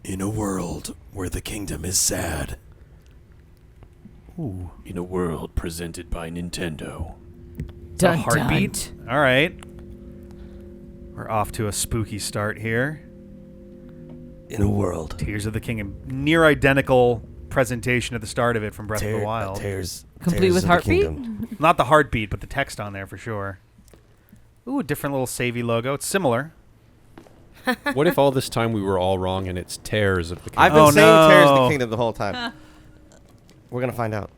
In a world where the kingdom is sad. Ooh. In a world presented by Nintendo. A heartbeat. All right. We're off to a spooky start here. In a world. Tears of the Kingdom. Near identical presentation at the start of it from Breath of the Wild. Complete with heartbeat? Not the heartbeat, but the text on there for sure. Ooh, a different little savey logo. It's similar. What if all this time we were all wrong and it's Tears of the Kingdom? I've been saying Tears of the Kingdom the whole time. We're going to find out.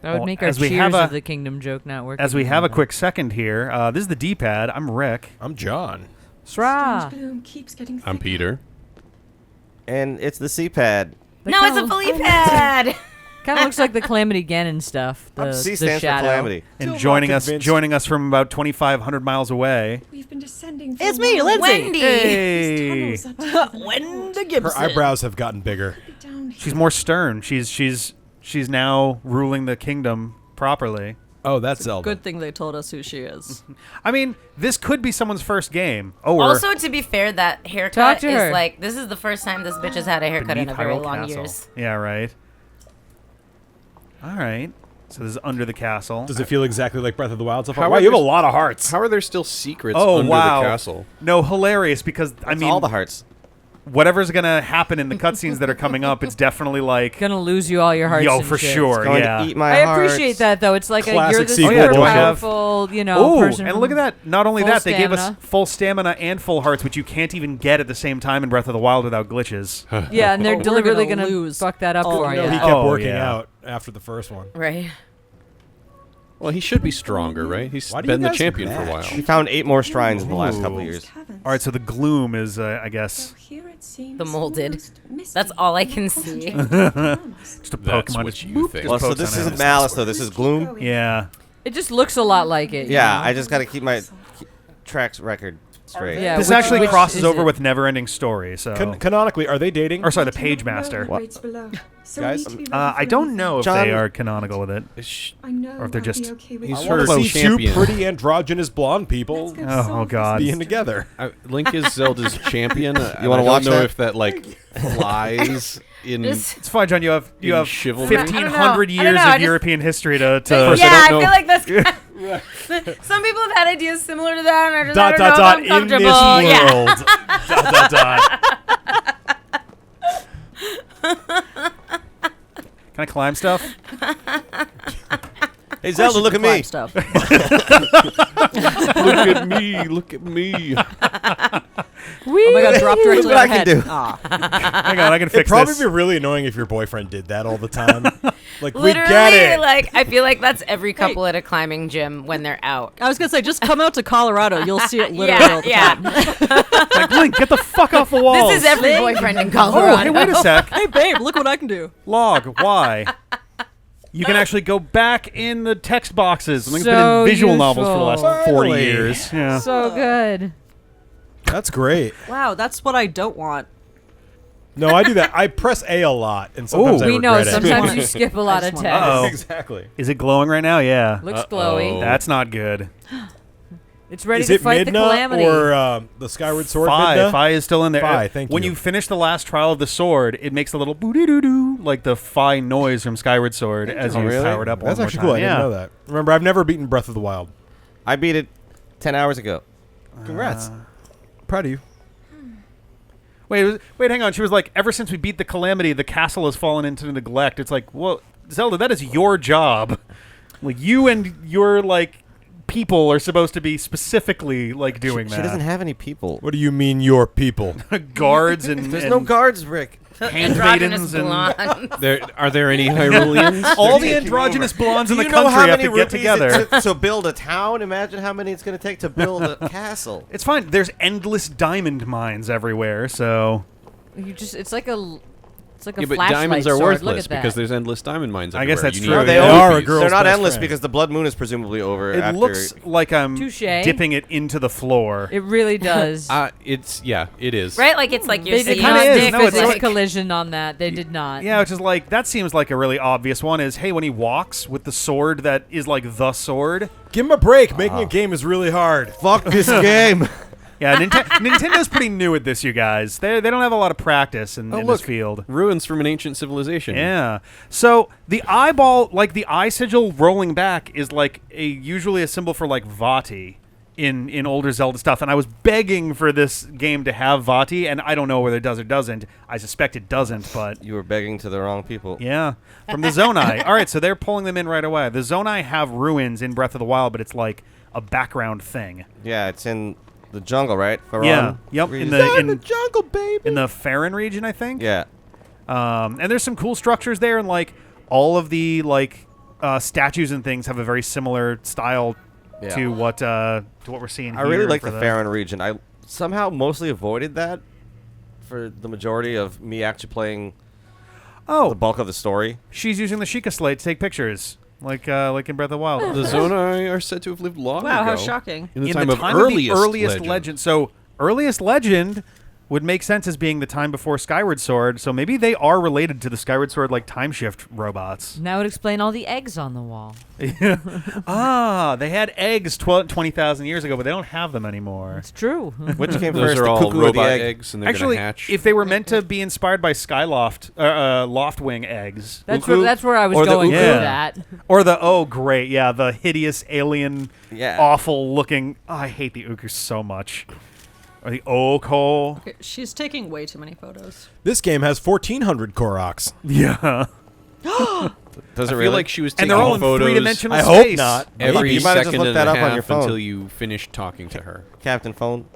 That would Well, make our as we Cheers have of the Kingdom joke not work. As we have a quick second here, this is the D-pad. I'm Rick. I'm John. Sra. I'm Peter. And it's the C-pad. No, it's a fully pad. Kind of looks like the Calamity Ganon stuff. The C stands for shadow. Calamity. And Still joining not us convinced. from about 2,500 miles away. We've been descending. It's me, Lindsay. Wendy. Hey. Wendy Gibson. Her eyebrows have gotten bigger. She's more stern. She's now ruling the kingdom properly. Oh, that's Zelda. Good thing they told us who she is. I mean, this could be someone's first game. Oh, Also, to be fair, that Talk haircut to her. is like, this is the first time this bitch has had a haircut in beneath a very Hyrule long Castle. years. Yeah, right. All right. So this is under the castle. Does it feel exactly like Breath of the Wild so far? How Wow, are you have a there- lot of hearts. How are there still secrets Oh, under wow. the castle? No, hilarious because, I That's mean, all the hearts. whatever's going to happen in the cutscenes that are coming up, it's definitely like, Gonna lose you all your hearts. yo, and for shit. sure, Going yeah. to eat my I hearts. appreciate that though. It's like you're Classic this sequel. super Do I have- powerful, Oh, person. and look at that. Not only full that, they gave us stamina. full stamina and full hearts, which you can't even get at the same time in Breath of the Wild without glitches. Yeah, and they're We're deliberately gonna gonna lose. fuck that up for Oh, you. no, He kept Oh, working yeah. out after the first one. Right. Well, he should be stronger, right? He's Why do you been the guys champion for a match? We while. found 8 more shrines in the last couple of years. All right, so the gloom is, I guess, The molded. That's all I can see. just a That's Pokemon. what just you boop, think. just Well, so pokes this on isn't it. Malice, though. This is Gloom. Yeah. It just looks a lot like it. you Yeah, know? I just got to keep my tracks record straight. Yeah, This which- actually which crosses is over it? with Neverending Story, so... Canonically, are they dating? or sorry, the Page Master. Guys? I don't know if John- they are canonical with it. I know. Or if they're I'll just- be okay with He's that. I want to her see champion. two pretty androgynous blonde people Let's go Oh, solve God. this being together. Link is Zelda's champion. You wanna I watch don't know that? if that like flies in. Just- It's fine, John. You have In chivalry? 1,500 I don't know. years I of just- European history to course, Yeah, I I don't feel know. like that's some people have had ideas similar to that, and I just Dot I don't dot know dot if in I'm this comfortable. world. Yeah. dot, dot, dot. Can I climb stuff? Hey, Zelda, look at me. Stuff. Look at me! Look at me! Oh my god, drop directly Look what on I head. can do. Ah. Hang on, I can It'd fix probably this. be really annoying if your boyfriend did that all the time. Like, we Literally, get it. like I feel like that's every couple at a climbing gym when they're out. I was gonna say, just come out to Colorado. You'll see it literally Yeah, all the yeah. time. Like, Link, get the fuck off the walls. This is every boyfriend in Oh, Colorado. hey, wait a sec. Hey, babe, look what I can do. Log, why? You can actually go back in the text boxes. Link's been So in visual novels for the useful. last 40 Finally. years. Yeah. So good. That's great. Wow, that's what I don't want. No, I do that. I press A a lot, and sometimes I Ooh. We know regret it. sometimes you skip a lot I of just text. wanna- Uh-oh. Exactly. Is it glowing right now? Yeah. Looks Uh-oh. glowy. That's not good. It's ready Is to it fight the Midna calamity. or the Skyward Sword? Fi Midna? is still in there. Fi, thank when you. you finish the last trial of the sword, it makes a little boo-doo-doo-doo, like the Fi noise from Skyward Sword as Oh, you really? power it up That's one actually more cool. I time. didn't know that. Remember, I've never beaten Breath of the Wild. I beat it 10 hours ago. Congrats. Proud of you. Wait, hang on. She was like, ever since we beat the calamity, the castle has fallen into neglect. It's like, well, Zelda, that is your job. Like, you and your, like, people are supposed to be specifically, like, doing She that. doesn't have any people. What do you mean, your people? Guards and, There's and no guards, Rick. Androgynous handmaidens and blonde. Are there any Hyruleans? all the androgynous blondes in Do the you know country how have many to get rupees together. to build a town? Imagine how many it's going to take to build a castle. It's fine. There's endless diamond mines everywhere, so It's like a Yeah, but flashlight diamonds are sword. Look worthless at that. because there's endless diamond mines I everywhere. guess that's You true. need No, they rupees. are a girl's They're not best endless friend. because the blood moon is presumably over. it after looks like I'm Touché. dipping it into the floor. It really does. It is. Right? Like it's like you're They did seeing kinda not is. do No, it's physics like- collision on that. They did not. Yeah, which is like, that seems like a really obvious one is, hey, when he walks with the sword that is like the sword. Give him a break. Making a game is really hard. Fuck this game. Yeah, Nintendo's pretty new at this, you guys. They don't have a lot of practice in this field. Ruins from an ancient civilization. Yeah. So the eyeball, like the eye sigil rolling back, is like usually a symbol for like Vati in older Zelda stuff. And I was begging for this game to have Vati, and I don't know whether it does or doesn't. I suspect it doesn't, but You were begging to the wrong people. yeah, from the Zonai. All right, so they're pulling them in right away. The Zonai have ruins in Breath of the Wild, but it's like a background thing. Yeah, it's in the jungle, right? Yeah. Yep. region. In the jungle, baby. in the Farron region, I think. Yeah. And there's some cool structures there, and like all of the like statues and things have a very similar style Yeah. to what we're seeing. I really here like for the Farron region. I somehow mostly avoided that for the majority of me actually playing the Oh, bulk of the story. she's using the Sheikah slate to take pictures, like in Breath of the Wild. The Zonai are said to have lived long Wow, ago. how shocking. In the In time, the of, time earliest of the earliest legend. So earliest legend would make sense as being the time before Skyward Sword. So maybe they are related to the Skyward Sword like time shift robots. That would explain all the eggs on the wall. They had eggs 20,000 years ago, but they don't have them anymore. It's true. Which came Those first, are the all cuckoo or the robot egg? eggs, and they're Actually, gonna hatch. if they were meant to be inspired by Skyloft, Loftwing eggs, That's Uku? where I was Or the going Uku? with Yeah. that. or the hideous alien, Yeah. awful looking. Oh, I hate the Uku so much. Or the Oko. Okay, she's taking way too many photos. This game has 1,400 Koroks. Yeah, Does it I really? feel like she was and taking they're all in photos three-dimensional I space. hope not. every You might have just second looked and that a up on your half phone. until you finished talking to her. Captain Phone.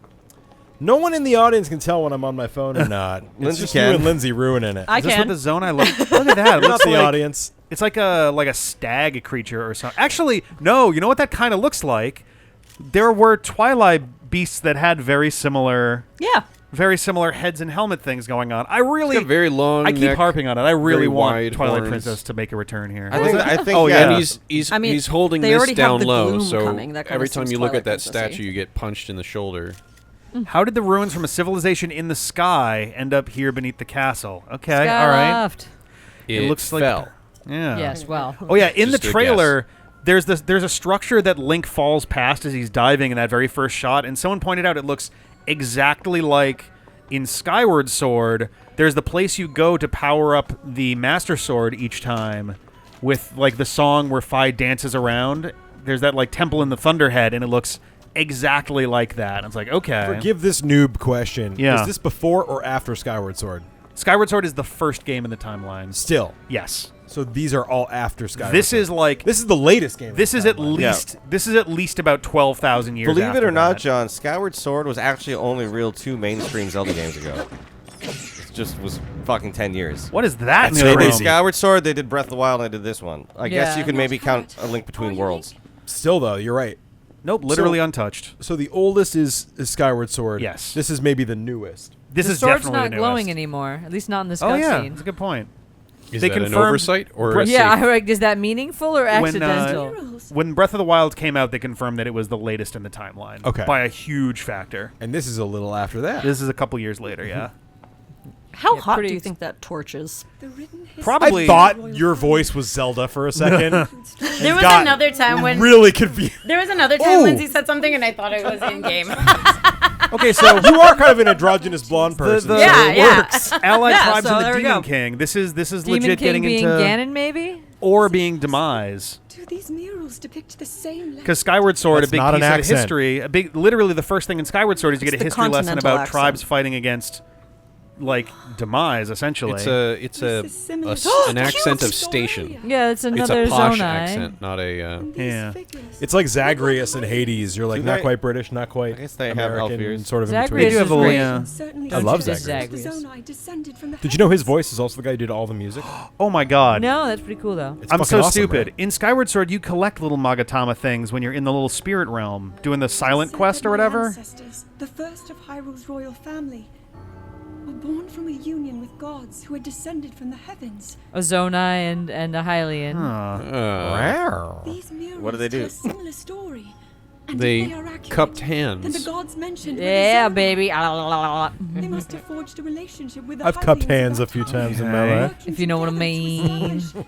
No one in the audience can tell when I'm on my phone or not. It's Lindsay just can. you and Lindsay ruining it. I Is this can. what the zone I look? Look at that. It You're looks not the like audience. it's like a stag creature or something. Actually, no. You know what that kind of looks like? There were Twilight beasts that had very similar Yeah. heads and helmet things going on. I really, Got very long. I keep neck, harping on it. I really very want wide Twilight horns. Princess to make a return here. I think. Oh yeah. and he's I mean, he's holding they this already have down the low, gloom so coming. That kinda every time seems you look at Twilight that Princess-y. statue, you get punched in the shoulder. How did the ruins from a civilization in the sky end up here beneath the castle? Okay, all right. Skyloft. It looks like fell. Yeah. Yes, well. Oh yeah, in the Just a trailer, there's a structure that Link falls past as he's diving in that very first shot, and someone pointed out it looks exactly like in Skyward Sword. There's the place you go to power up the Master Sword each time, with like the song where Fi dances around. There's that like temple in the Thunderhead, and it looks exactly like that. And it's like, okay, Forgive this noob question. Yeah. Is this before or after Skyward Sword? Skyward Sword is the first game in the timeline. Still. Yes, So these are all after Skyward this Sword. is like This is the latest game. this in is the at timeline. least about 12,000 years. Believe it after or not, that. John, Skyward Sword was actually only real 2 mainstream Zelda games ago. It just was fucking 10 years. What is that? That's in the They crazy. did room? Skyward Sword, they did Breath of the Wild, and they did this one. I guess Yeah. you could maybe count A Link Between Worlds. Still, though, you're right. Nope, literally untouched. So the oldest is Skyward Sword. Yes. This is maybe the newest. This The is sword's definitely not the glowing newest. anymore. At least not in this Oh yeah, cutscene. that's a good point. Is They that an confirmed- oversight or a Yeah, safe? like, is that meaningful or accidental? When Breath of the Wild came out, they confirmed that it was the latest in the timeline. Okay. By a huge factor. And this is a little after that. This is a couple years later, yeah. How Yeah, hot do pretty you ex- think that torch is? Probably. I thought your voice was Zelda for a second. There was got another time when really confused. there was another time Ooh. Lindsay said something and I thought it was in game. Okay, so You are kind of an androgynous blonde person. the- so Yeah, it yeah. works. Allied Yeah, tribes so and the there we Demon go. King. This is Demon legit King getting being into Ganon, maybe? or being Demise. Do these murals depict the same Because Skyward Sword, That's a big not piece an of accent. history, literally the first thing in Skyward Sword is you It's get a the history lesson continental about accent. tribes fighting against, like, Demise, essentially. It's an accent of station. Yeah, it's It's another a posh Zonai. accent, not a. Yeah. It's like Zagreus in Hades. You're like Do not they- quite British, not quite I guess they have American, elf ears. sort of in Zagreus between. They do have is a little, great. yeah. I love Don't you just Zagreus. Zagreus. Did you know his voice is also the guy who did all the music? Oh my god. No, that's pretty cool, though. It's I'm fucking so awesome, stupid. right? In Skyward Sword, you collect little Magatama things when you're in the little spirit realm, doing the silent quest or whatever. Ancestors, the first of Hyrule's royal family, were born from a union with gods who had descended from the heavens. A Zonai and a Hylian. These murals What do they do? tell a similar story. And They if they are accurate, cupped then the hands. gods mentioned were the Yeah, Zelda. baby. They must have forged a relationship with the I've cupped Hylians at hands that a few time. times in Okay. my life. Working If you know what I together to mean. establish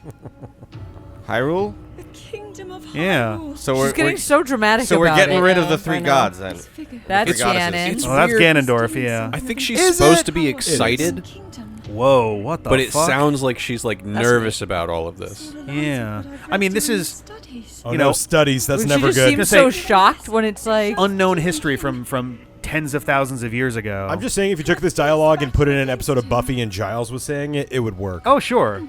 Hyrule? the kingdom kingdom of Yeah. Hyrule. So She's getting so dramatic so we're about getting it. rid of the I three know. gods then. This figure. That's Three goddesses. Ganon. It's Oh, that's weird. Ganondorf, yeah. I think she's Is supposed it? to be It is. excited, Kingdom. Whoa, what the but it fuck? sounds like she's like nervous about all of this. Yeah. I mean, this is Studies. Oh You no, know, studies. That's She never just good. seems say- so shocked when it's like. unknown history from tens of thousands of years ago. I'm just saying, if you took this dialogue and put it in an episode of Buffy and Giles was saying it, it would work. Oh, sure.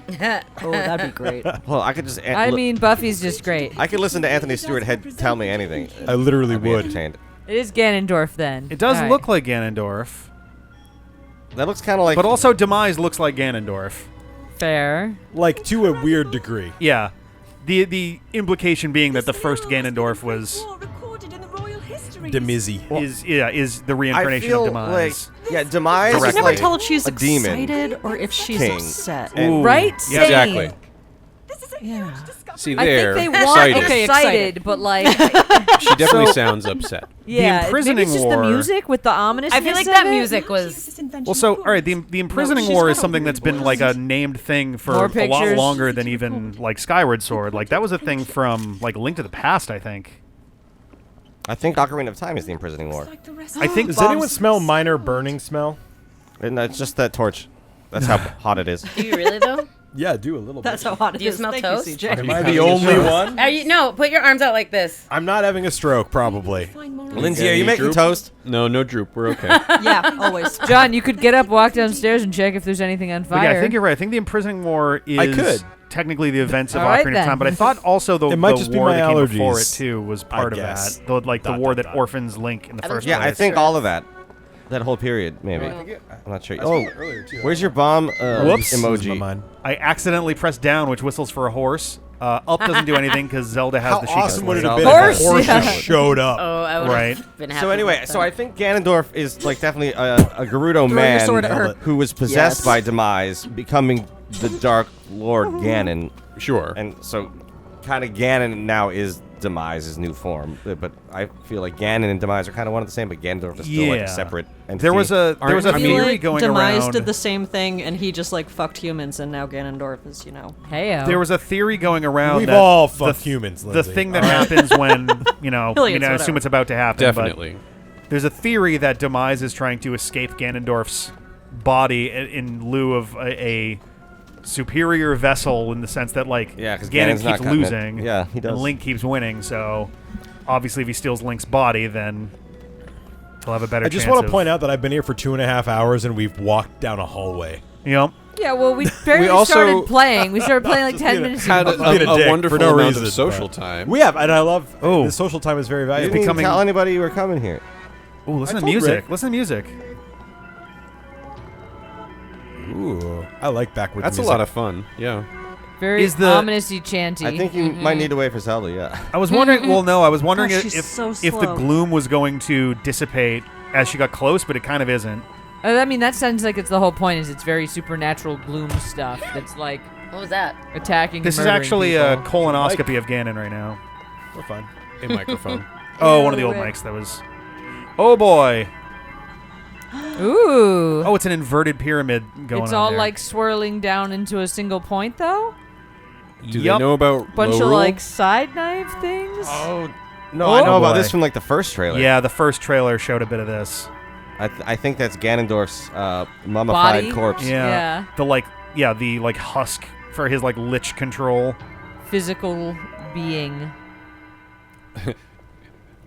Oh, that'd be great. Well, I could just. I mean, Buffy's just great. I could listen to Anthony Stewart Head tell me anything. I literally I'd be would. entertained. It is Ganondorf then. It does All right. look like Ganondorf, That looks kind of like. but also Demise looks like Ganondorf. fair. Like, to a weird degree. Yeah. The implication being that the first Ganondorf was recorded in the royal histories. Demizzy. is the I reincarnation feel of Demise. like yeah, Demise I is can never like tell if she's a demon. excited or if she's King. upset. And- Ooh. Right? Yeah. Same. Exactly. This is a Yeah. huge discovery. See I there, think they want excited. Okay, excited, but like, She definitely sounds upset. yeah, maybe imprisoning it's just war- the music with the ominous. I feel like that music How she used was. this invention Well, so for all right, good. the imprisoning she's war got is a something weird that's been voice. like a named thing for More a lot pictures. longer than even like Skyward Sword. Like that was a thing from like Link to the Past, I think. I think Ocarina of Time is the imprisoning war. Like the rest I think Does bombs- anyone smell minor burning smell? And it's just that torch. That's how hot it is. Do you really though? Yeah, I do a little That's bit. how hot it Do you is. smell Thank toast? you, CJ. Am I the only one? Are you? No. Put your arms out like this. I'm not having a stroke, probably. find more Lindsay, are Any you making droop? toast? No, no droop. We're okay. Yeah, always. John, you could get up, walk downstairs, and check if there's anything on But fire. yeah, I think you're right. I think the imprisoning war is I could. technically the events of All right, Ocarina of then. Time, but I thought also the It might the just be war my that came before it allergies, too was part of guess. that. The the Dot, war dot, that dot. orphans Link in the first Yeah, place. I think all of that. That whole period, maybe. Well. I'm not sure. I saw Oh, it earlier, too. where's your bomb Whoops. Lose my emoji? mind. I accidentally pressed down, which whistles for a horse. Up doesn't do anything because Zelda has How the Sheikah awesome would it have Slate. been Horse, if a horse yeah. just showed up? Oh, I would Right. have been happy. So anyway, with so that. I think Ganondorf is like definitely a Gerudo your man sword at her. who was possessed Yes. by Demise, becoming the Dark Lord Ganon, Sure. and so kind of Ganon now is Demise's new form. But I feel like Ganon and Demise are kind of one and the same, but Ganondorf is still like Yeah. a separate entity. There was a Aren't- I mean, theory like going Demise around. did the same thing, and he just like fucked humans, and now Ganondorf is, Heyo. There was a theory going around. We've that all the- fucked humans, The Lindsay. thing that happens when I mean, I Millions, assume whatever. it's about to happen. but Definitely. there's a theory that Demise is trying to escape Ganondorf's body in lieu of a superior vessel, in the sense that like Yeah, 'cause Ganon Ganon's not keeps cutting it. losing, Yeah, he does. and Link keeps winning. So obviously, if he steals Link's body, then he'll have a better. I just chance want to of- point out that I've been here for 2.5 hours and we've walked down a hallway. You know, yeah, well, we barely also- started playing. We started playing like Just 10 being a- minutes Had ago. being a a dick wonderful for no amount reason, of social but- time. We have, and I love Oh. the social time is very You valuable. didn't even becoming- tell anybody you were coming here. ooh, listen I to told music. Rick. Listen to music. Ooh, I like backwards That's a music. lot of fun. Yeah. Very Is the- ominous-y chanty. I think you might need to wait for Zelda. Yeah. I was wondering. Well, no, I was wondering Gosh, if she's so if the slow. gloom was going to dissipate as she got close, but it kind of isn't. I mean, that sounds like it's the whole point. Is it's very supernatural gloom stuff that's like What was that? attacking. This and is murdering actually a people. colonoscopy of Ganon right now. We're fine. A microphone. Oh, one of the old Rick. mics that was. Oh boy! Ooh. Oh, it's an inverted pyramid going it's on all there. like swirling down into a single point, though. Do Yup. they know about Bunch low of rule? like side knife things. Oh no, I know Oh, about boy. this from like the first trailer. Yeah, the first trailer showed a bit of this. I think that's Ganondorf's mummified Body? corpse. Yeah. Yeah. The like husk for his like lich control. Physical being.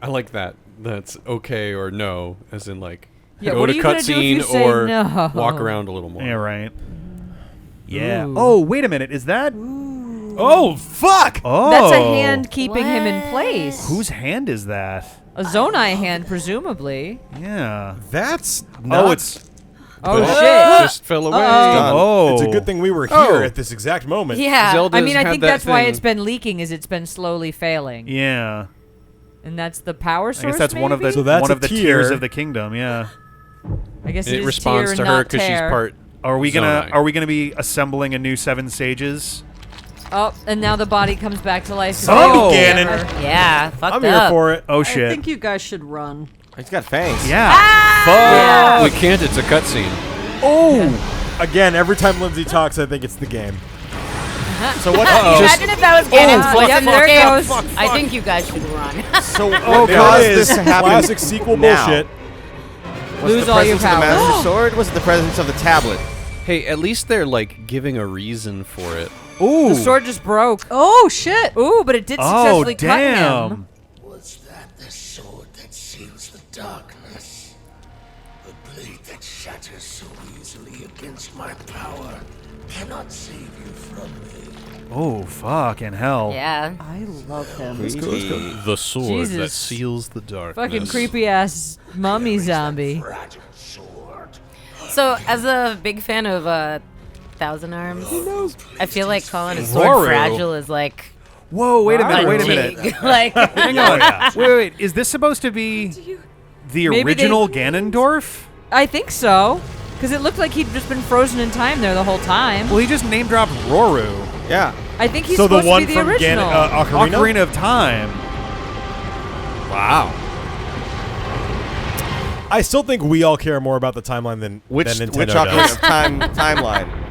I like that. That's okay or no, as in like Yeah, go what to are you gonna do if you cutscene say or no? walk around a little more. Yeah, right. Yeah. Ooh. Oh, wait a minute. Is that? Oh, fuck! Oh. That's a hand keeping him in place. Whose hand is that? A Zonai hand, presumably. Yeah. That's Oh, not... it's. Oh But shit! Just fell away. Uh-oh. Oh. It's a good thing we were here Oh. at this exact moment. Yeah. Zelda's I mean, I had think that that's why thing. it's been leaking. Is it's been slowly failing, Yeah. and that's the power source. I guess that's one of the maybe? So that's one a of the tier. tiers of the kingdom. Yeah. I guess It is responds tier to and her not because she's tear. part. Are we Zonai. gonna be assembling a new Seven Sages? Oh, and now the body comes back to life. Oh, Ganon. Yeah. Fucked I'm up. here for it. Oh I shit. think you guys should run. He's got fangs. Yeah. Yeah. We can't. It's a cutscene. Oh! Again, every time Lindsay talks, I think it's the game. So what? Imagine if that was Ganon's voice yep, in there this it game. goes. I think you guys should run. So Oh, what there caused it is. this to happen? Classic sequel now? bullshit. Was it Lose the all your presence of the power. Master Sword? Was it the presence of the tablet? Hey, at least they're like giving a reason for it. Ooh. The sword just broke. Oh shit! Ooh, but it did Oh, successfully cut him. damn. Was that the sword that seals the darkness? The blade that shatters so easily against my power cannot save you from me. Oh, fucking hell. Yeah. I love him. The sword that Jesus. seals the darkness. Fucking creepy ass mummy zombie. Fragile sword. So, as a big fan of Thousand Arms, I feel like calling a sword Roru. fragile is like Whoa, wait a minute, a wait a minute. dig. Like, Hang on. Wait. Is this supposed to be the Maybe original they- Ganondorf? I think so. Because it looked like he'd just been frozen in time there the whole time. Well, he just name dropped Roru. Yeah. I think he's So the supposed one to be from the original. Ocarina? Ocarina of Time. Wow. I still think we all care more about the timeline than Nintendo Which does. Ocarina of Time timeline?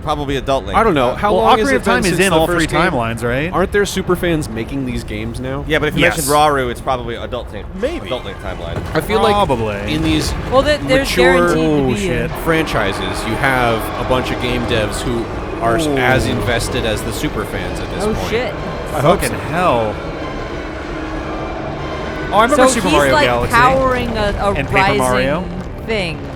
Probably Adult Link. I don't know. How Well, long Ocarina has it of Time been is since in the all first three game? timelines, right? Aren't there super fans making these games now? Yeah, but if you Yes. mentioned Raru, it's probably Adult Link. Maybe. Adult Link timeline. I feel Probably. like in these Well, there's mature guaranteed to be shit. franchises, you have a bunch of game devs who are as invested as the super fans at this Oh point. shit. I hope Fucking so. hell. Oh, I remember So Super he's Mario like Galaxy. powering a And Paper rising Mario. thing.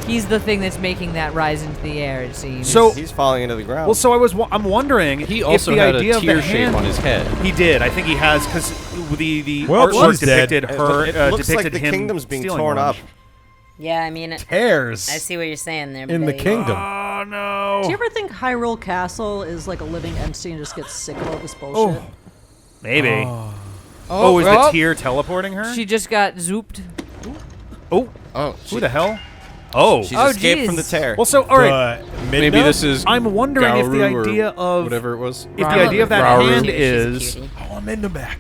He's the thing that's making that rise into the air, it seems. So- He's falling into the ground. Well, so I'm wondering He if also the had idea a of the tear shape hand, on his head. He did. I think he has because the Well, artwork she's dead. depicted her. it looks depicted like the him kingdom's being stealing torn one. up. yeah, I mean, Tears I see what you're saying there. in the babe. kingdom. Oh no. Do you ever think Hyrule Castle is like a living entity and just gets sick of all this bullshit? Maybe. Oh, is the tear teleporting her? She just got zooped. Oh, Oh, who the hell? Oh. She's Oh, escaped from the geez. tear. Well, so all right. Maybe this is I'm wondering if the Gauru or idea of whatever it was. if the Rauru. idea of that Rauru. hand She's a is cutie. Oh, I'm in the back.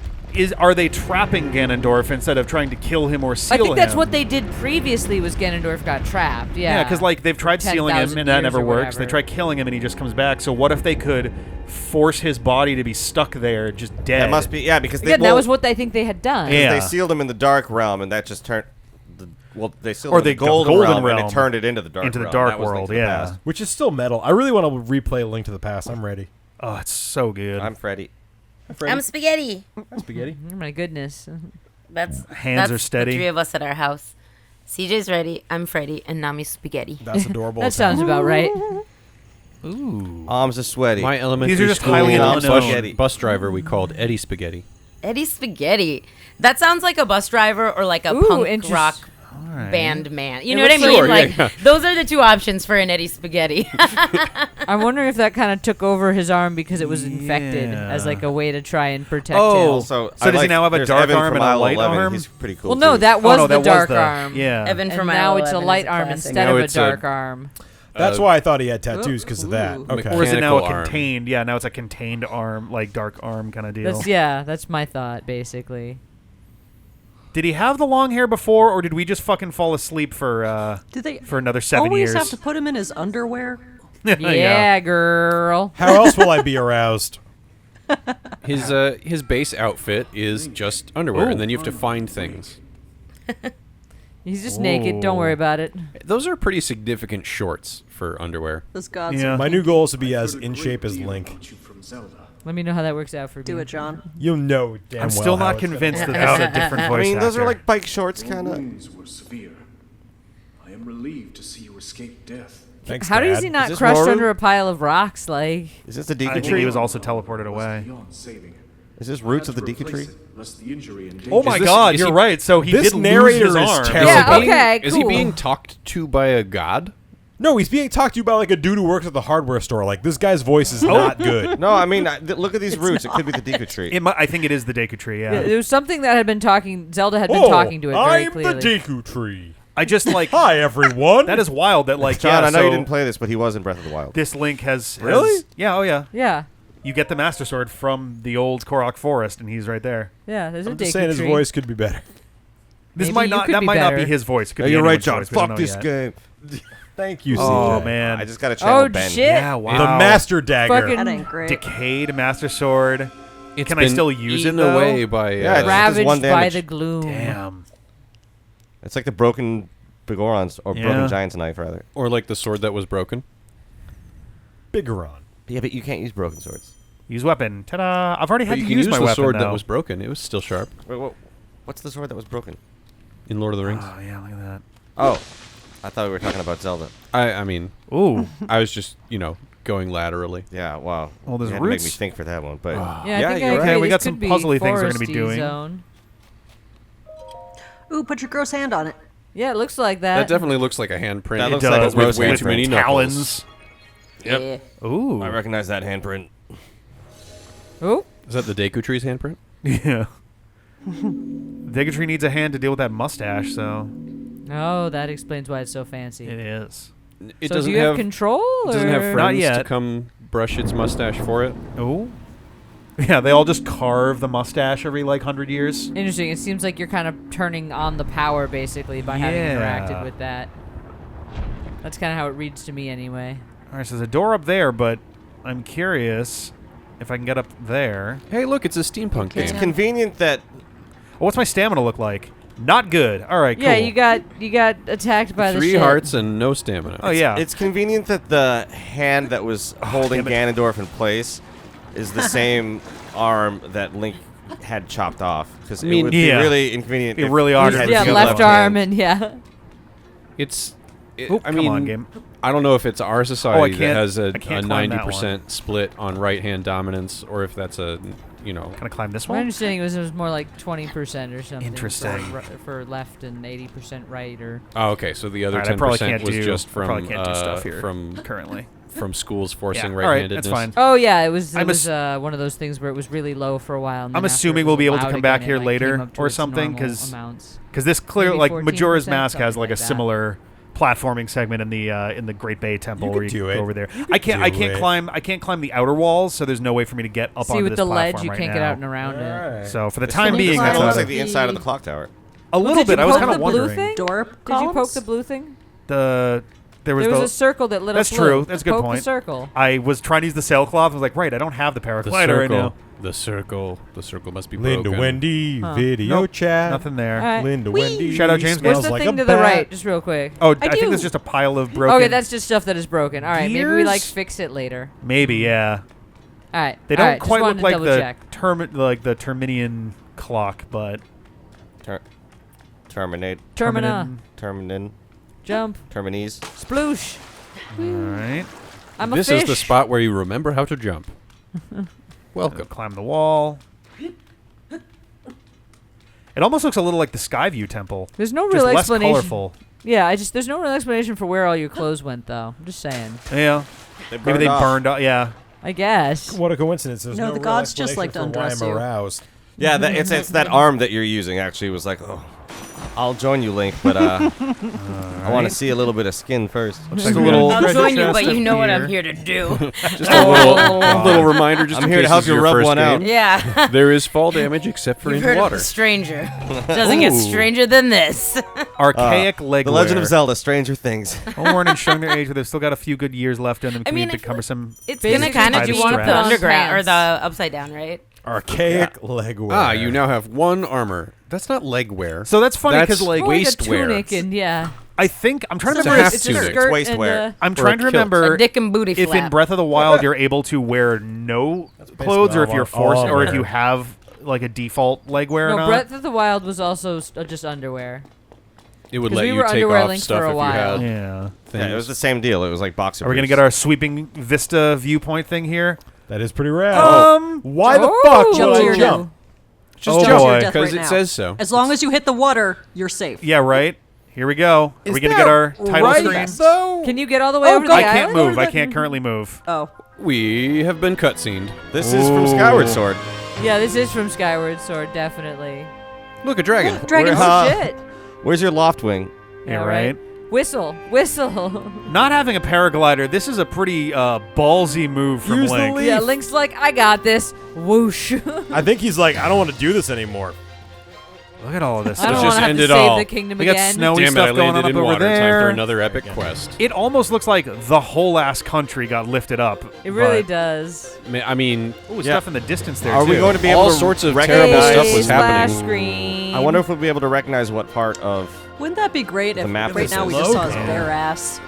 are they trapping Ganondorf instead of trying to kill him or seal I him? think that's what they did previously was Ganondorf got trapped. Yeah. Yeah, because like they've tried sealing him 10,000 and that years never or works. They whatever. try killing him and he just comes back. So what if they could force his body to be stuck there, just dead? That must be because they Again, that well, was what I think they had done. Yeah. they sealed him in the Dark Realm and that just turned. They sealed Or him in the the Golden, Golden Realm, and Realm it turned it into the Dark into the Realm. Dark That was Link World, to the yeah. Past. Which is still metal. I really want to replay Link to the Past. I'm ready. Oh, it's so good. I'm Freddy. I'm spaghetti. Spaghetti. Oh my goodness. That's Hands that's are steady. The three of us at our house. CJ's ready. I'm Freddy, and Nami's spaghetti. That's adorable. That as hell. sounds about right. Arms are sweaty. My elementary These are just school highly unknown. bus driver we called Eddie Spaghetti. Eddie Spaghetti. That sounds like a bus driver or like a Ooh, punk interest- rock right. band man. You Yeah, know what I sure, mean? yeah, Like yeah. those are the two options for an Eddie Spaghetti. I'm wondering if that kind of took over his arm because it was infected Yeah. as like a way to try and protect Oh. him. Also, So does he now have a there's dark Evan arm from and a aisle light 11. arm? He's pretty cool. Well, no, too. that was no, the that dark was the, arm. Yeah. Evan And from now aisle it's a 11 light is arm classic. instead Now of a it's a- dark arm. That's why I thought he had tattoos because of that. Ooh. Okay. Or is it now a Mechanical arm. contained? Yeah, now it's a contained arm, like dark arm kind of deal. That's my thought basically. Did he have the long hair before, or did we just fucking fall asleep for Do they another 7 always years? have to put him in his underwear? Yeah, girl. How else will I be aroused? His base outfit is just underwear, and then you have to find things. He's just naked. Don't worry about it. Those are pretty significant shorts for underwear. This god's Yeah. My new goal is to be as in shape as Link. Let me know how that works out for Do me. it, John. You'll know damn I'm well still how not it's gonna convinced go. that that's a different I voice mean, those are actor. like bike shorts, kind of. Wounds were severe. I am relieved to see you escape death. Thanks, How does Dad. he not this crushed Moru? under a pile of rocks? Like, Is this the I Deku think tree? he was also teleported away. Beyond saving it. Is this roots of the I had to Deku tree? replace it, lest the injury and Oh danger- my this- God, is you're he- right. So he This did narrator lose his is arm. terrible. Yeah, Being- okay, Is he cool. being talked to by a god? No, he's being talked to by like a dude who works at the hardware store. Like this guy's voice is not good. No, I mean, look at these roots. It could be the Deku tree. I think it is the Deku tree. Yeah. there was something that had been talking. Zelda had been Oh, talking to it very I'm clearly. the Deku tree. I just like Hi everyone. that is wild. That like John, yeah, I know you so didn't play this, but he was in Breath of the Wild. this Link has Really? Yeah. Oh yeah. Yeah, You get the Master Sword from the old Korok Forest, and he's right there. yeah. There's a I'm Deku just saying his tree. voice could be better. This Maybe might you not. could That be might not be better. his voice. It could Yeah, be you're right, anyone's John. voice. We don't Fuck know this yet. game. Thank you, Oh CJ. man. I just got to channel Oh Ben. shit! Yeah, wow. The Master Dagger. Fucking That ain't great. Decayed Master Sword. It's Can I been still use it, eaten though? away by Yeah, it's- ravaged one by damage. the gloom. Damn. It's like the broken Bigorons, or Yeah. broken Giant's Knife, rather. or like the sword that was broken. Bigeron. Yeah, but you can't use broken swords. Use weapon. Ta-da! I've already But had you to can use use my the weapon sword though. that was broken. It was still sharp Wait, what's the sword that was broken? in Lord of the Rings. Oh yeah, look at that. Oh, I thought we were talking about Zelda. I mean, Ooh. I was just going laterally. Yeah, wow. Well, there's you had to make me roots. think for that one, but Yeah, I Yeah, think you're I right. agree. Okay, we This got some could be puzzly things we're gonna be foresty doing. Zone. Ooh, put your gross hand on it. Yeah, it looks like that. That definitely looks like a handprint. That It looks does, like a with, gross way with too many knuckles. talons. Yep. Ooh. I recognize that handprint. Oh, Is that the Deku Tree's handprint? Yeah. Degatry needs a hand to deal with that mustache, so oh, that explains why it's so fancy. it is. It so doesn't do you have, have control? it doesn't have or- Not friends to yet. come brush its mustache for it. Oh. Yeah, they all just carve the mustache every 100 years. Interesting. It seems like you're kind of turning on the power basically by having Yeah. interacted with that. That's kind of how it reads to me anyway. All right, so there's a door up there, but I'm curious if I can get up there. Hey, look, it's a steampunk Okay. game. It's convenient that Oh, what's my stamina look like? Not good. All right, cool. Yeah, you got attacked by the 3 shit. hearts and no stamina. Oh yeah. it's convenient that the hand that was holding damn Ganondorf in place is the same arm that Link had chopped off. Because I mean, it would yeah. be really inconvenient. Be if really he odd had if Yeah, you the got left hand. arm and yeah. It's. Oh, I come mean, on, game. I don't know if it's our society that can't- has a I can't climb that 90% split on right hand dominance, or if that's a Can I climb this My one? understanding was it was more like 20% or something. Interesting. For left and 80% right, or Oh, okay. So the other All right, I probably 10% can't was do. just I from probably can't do stuff here from currently. schools forcing Yeah, all right, right-handedness. that's fine. oh yeah, it was I'm one of those things where it was really low for a while. And I'm then after assuming it we'll was be able to allowed come back again, here it, like, later came up to or its something, normal 'cause- amounts. Because this clear, Maybe like 14%, Majora's Mask has something like a like that. similar platforming segment in the Great Bay Temple You where could you do go it. over there. You I could can't do it. climb the outer walls, so there's no way for me to get up See, onto with this the ledge, platform you right can't now. get out and around it. So for the This time one being, kinda that's looks how like the inside of the clock tower. a little Did bit. you I was poke kind of the blue wondering. thing? Door Did you poke columns? the blue thing? There was There was the- a circle that lit That's up blue. true. That's a good Poke point. the circle. I was trying to use the sailcloth. I was like, right, I don't have the The paraglider right now. circle must be Linda broken. Wendy, Huh. video Nope, chat. Nothing there. All right. Linda Wendy. Shout out James. smells Where's the like thing a to the bat. right? Just real quick. Oh, I do. think there's just a pile of broken. Okay, that's just stuff that is broken. All right, maybe we like Gears? fix it later. maybe, yeah. All right. They all don't right, just quite wanted look to like double the check. Terminian clock, but Terminate. Termina. Terminin. Jump. Terminese. Sploosh. All right. I'm a This fish. is the spot where you remember how to jump. Welcome. Climb the wall. It almost looks a little like the Skyview Temple. There's no Just real less explanation. colorful. Yeah, there's no real explanation for where all your clothes went, though. I'm just saying. Yeah. Maybe they off. burned off. Yeah. I guess. What a coincidence. There's No, no the real gods just explanation like to for why undress I'm you. aroused. Yeah, it's that arm that you're using actually was like, oh, I'll join you, Link, but I want to see a little bit of skin first. Just a little. I'll treasure join you, chest but you up know what I'm here. here to do. Just a little reminder. Just I'm in here to case help this is you your rub first one out. game. Yeah. There is fall damage except for You've in heard water. of a stranger. Doesn't get Ooh. stranger than this. Archaic legwear. The Legend of Zelda: Stranger Things. Worn and showing their age, but they've still got a few good years left in them. I Can mean, be I a bit feel like cumbersome. It's Basically, gonna kind of tie do the one with the straps. underground or Pants. the upside down, right? Archaic legwear. Ah, you now have one armor. That's not leg wear. So that's funny because That's like More like a waist wear. tunic and yeah. I think I'm trying to It's a remember. half if- It's a tunic. skirt It's waist and wear. I'm Or trying a to kilt. remember A dick and booty if flap. in Breath of the Wild you're able to wear no clothes, or if you're forced, or if you have like a default leg wear or No, not. Breath of the Wild was also just underwear. It would 'Cause let we you were take underwear off links stuff for a if you while. had Yeah. things. Yeah, it was the same deal. It was like boxer. Are we gonna briefs. get our sweeping vista viewpoint thing here? That is pretty rad. Um, Why the Oh. fuck Jump would to I your jump? Just Oh, jump, boy. Death because right it now. says so. As long as you hit the water, you're safe. Yeah, right. Here we go. Are Is we gonna that get our title right, screen? though? Can you get all the way Oh, over to go- the I can't island? move. I can't currently move. Oh. We have been cutscened. This is from Skyward Sword. Yeah, this is from Skyward Sword, definitely. Look, a dragon. Dragons. Where- Oh shit! Where's your loft wing? Yeah, right. Whistle, whistle. Not having a paraglider. This is a pretty ballsy move from Use the Link. leaf. Yeah, Link's like, I got this. Whoosh. I think he's like, I don't want to do this anymore. Look at all of this I don't stuff. just want to have end to it save all. the kingdom We got again. snowy Damn it, stuff I going landed on in up over water. Time there. for another epic quest. It almost looks like the whole ass country got lifted up. It really but- does. I mean, Ooh, stuff in the distance there, Are too. we going to be able all to sorts of recognize- terrible stuff Hey, was splash happening. screen. I wonder if we'll be able to recognize what part of. Wouldn't that be great if The map right is now we so just saw his low. bare ass?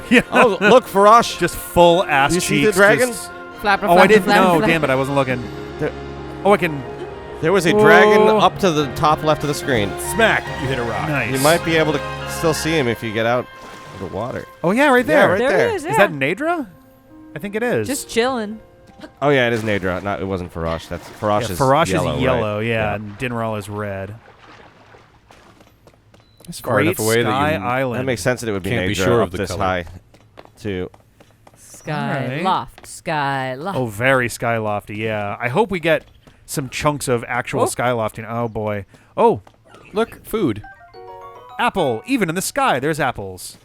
yeah. Oh, look, Farash. Just full ass You cheeks. see the dragon? just- Flapper, Oh, I flapper, didn't flapper, know. flapper. Damn it, I wasn't looking. There- Oh, I can. There was a dragon Whoa. up to the top left of the screen. Smack! You hit a rock. Nice. You might be able to still see him if you get out of the water. Oh yeah, right there. right There there. it is. Is Yeah. that Nadra? I think it is. Just chilling? Oh yeah, it is Nadra. Not, it wasn't Farash. That's Farash Yeah, is Farash yellow. is yellow, right? yeah, and Dinral is red. It's far Great enough away Sky that you Island. That makes sense that it would be Can't Nadra be sure up of the this color. high, too. Sky Alright. loft. Sky loft. Oh, very sky lofty. Yeah, I hope we get some chunks of actual Oh. sky lofting. Oh boy. Oh, look, food. apple. Even in the sky, there's apples.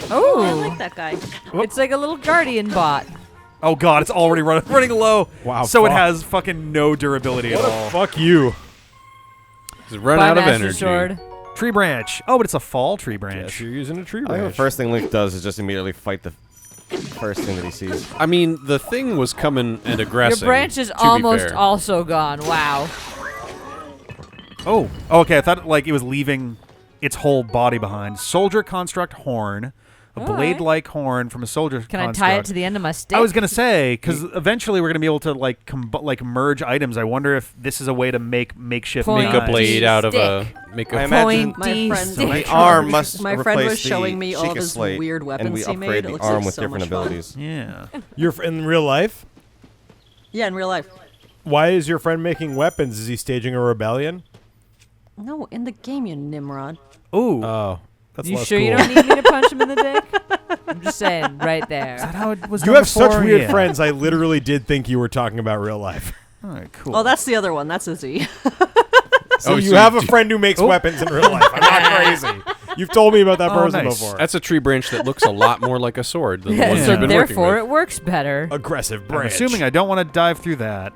Oh, I Oh, like that guy. it's like a little guardian bot. Oh god, it's already running low. Wow, So it fuck. has fucking no durability at all. Fuck you. Just run By out of Master energy. Sword. Tree branch. Oh, but it's a fall tree Yes, branch. you're using a tree I think the branch. first thing Luke does is just immediately fight the first thing that he sees. I mean, the thing was coming and Your aggressing. branch is to be almost fair. also gone. Wow. Oh, okay. I thought like it was leaving its whole body behind. Soldier construct horn, a All right. blade-like horn from a soldier Can I construct. tie it to the end of my stick? I was gonna say because eventually we're gonna be able to like merge items. I wonder if this is a way to make makeshift Point. Make a knives. blade out of Stick. make I a imagine My Pointy friend, stick. the arm must my friend replace was showing me the all of Sheikah his slate, weird and weapons we he upgrade made. It the looks arm like with so different much fun. abilities. Yeah. You're in real life? Yeah, in real life. Why is your friend making weapons? Is he staging a rebellion? No, in the game, you Nimrod. Ooh. Oh, that's You less sure cool. you don't need me to punch him in the dick? I'm just saying, right Is that there. how it was? You done have such before? weird Yeah. friends. I literally did think you were talking about real life. All right, cool. Oh, that's the other one. That's Izzy. So you so have a you- friend who makes weapons in real life. I'm not crazy. You've told me about that Oh, person nice. before. That's a tree branch that looks a lot more like a sword than the Yeah, ones so you've been working therefore with. it works better. aggressive I'm branch. assuming I don't want to dive through that.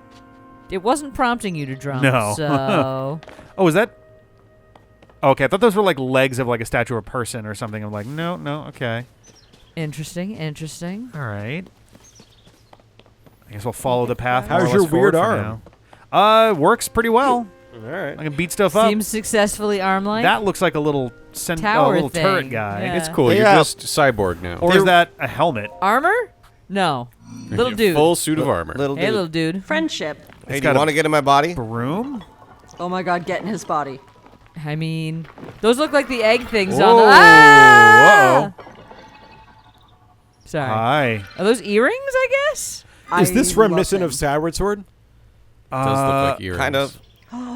It wasn't prompting you to drum. No. So Oh, is that? Okay, I thought those were like legs of like a statue or a person or something. I'm like, no, okay. interesting. Interesting. All right. I guess we'll follow the path. How's more or your less forward weird for arm? now. Works pretty well. All right. I can beat stuff up. Seems successfully arm-like. That looks like a little Tower little turret thing. guy. Yeah. It's cool. They You're have- just cyborg now. Or is that a helmet? Armor? No. Little dude. Full suit of armor. Little Hey, dude. little dude. Friendship. Hey, do got you a- want to get in my body? Broom? Oh my god, get in his body. I mean, those look like the egg things on Whoa, the. Ah! whoa. Sorry. Hi. Are those earrings? I guess. Is this I love reminiscent them. of Skyward Sword? It does look like earrings. Kind of.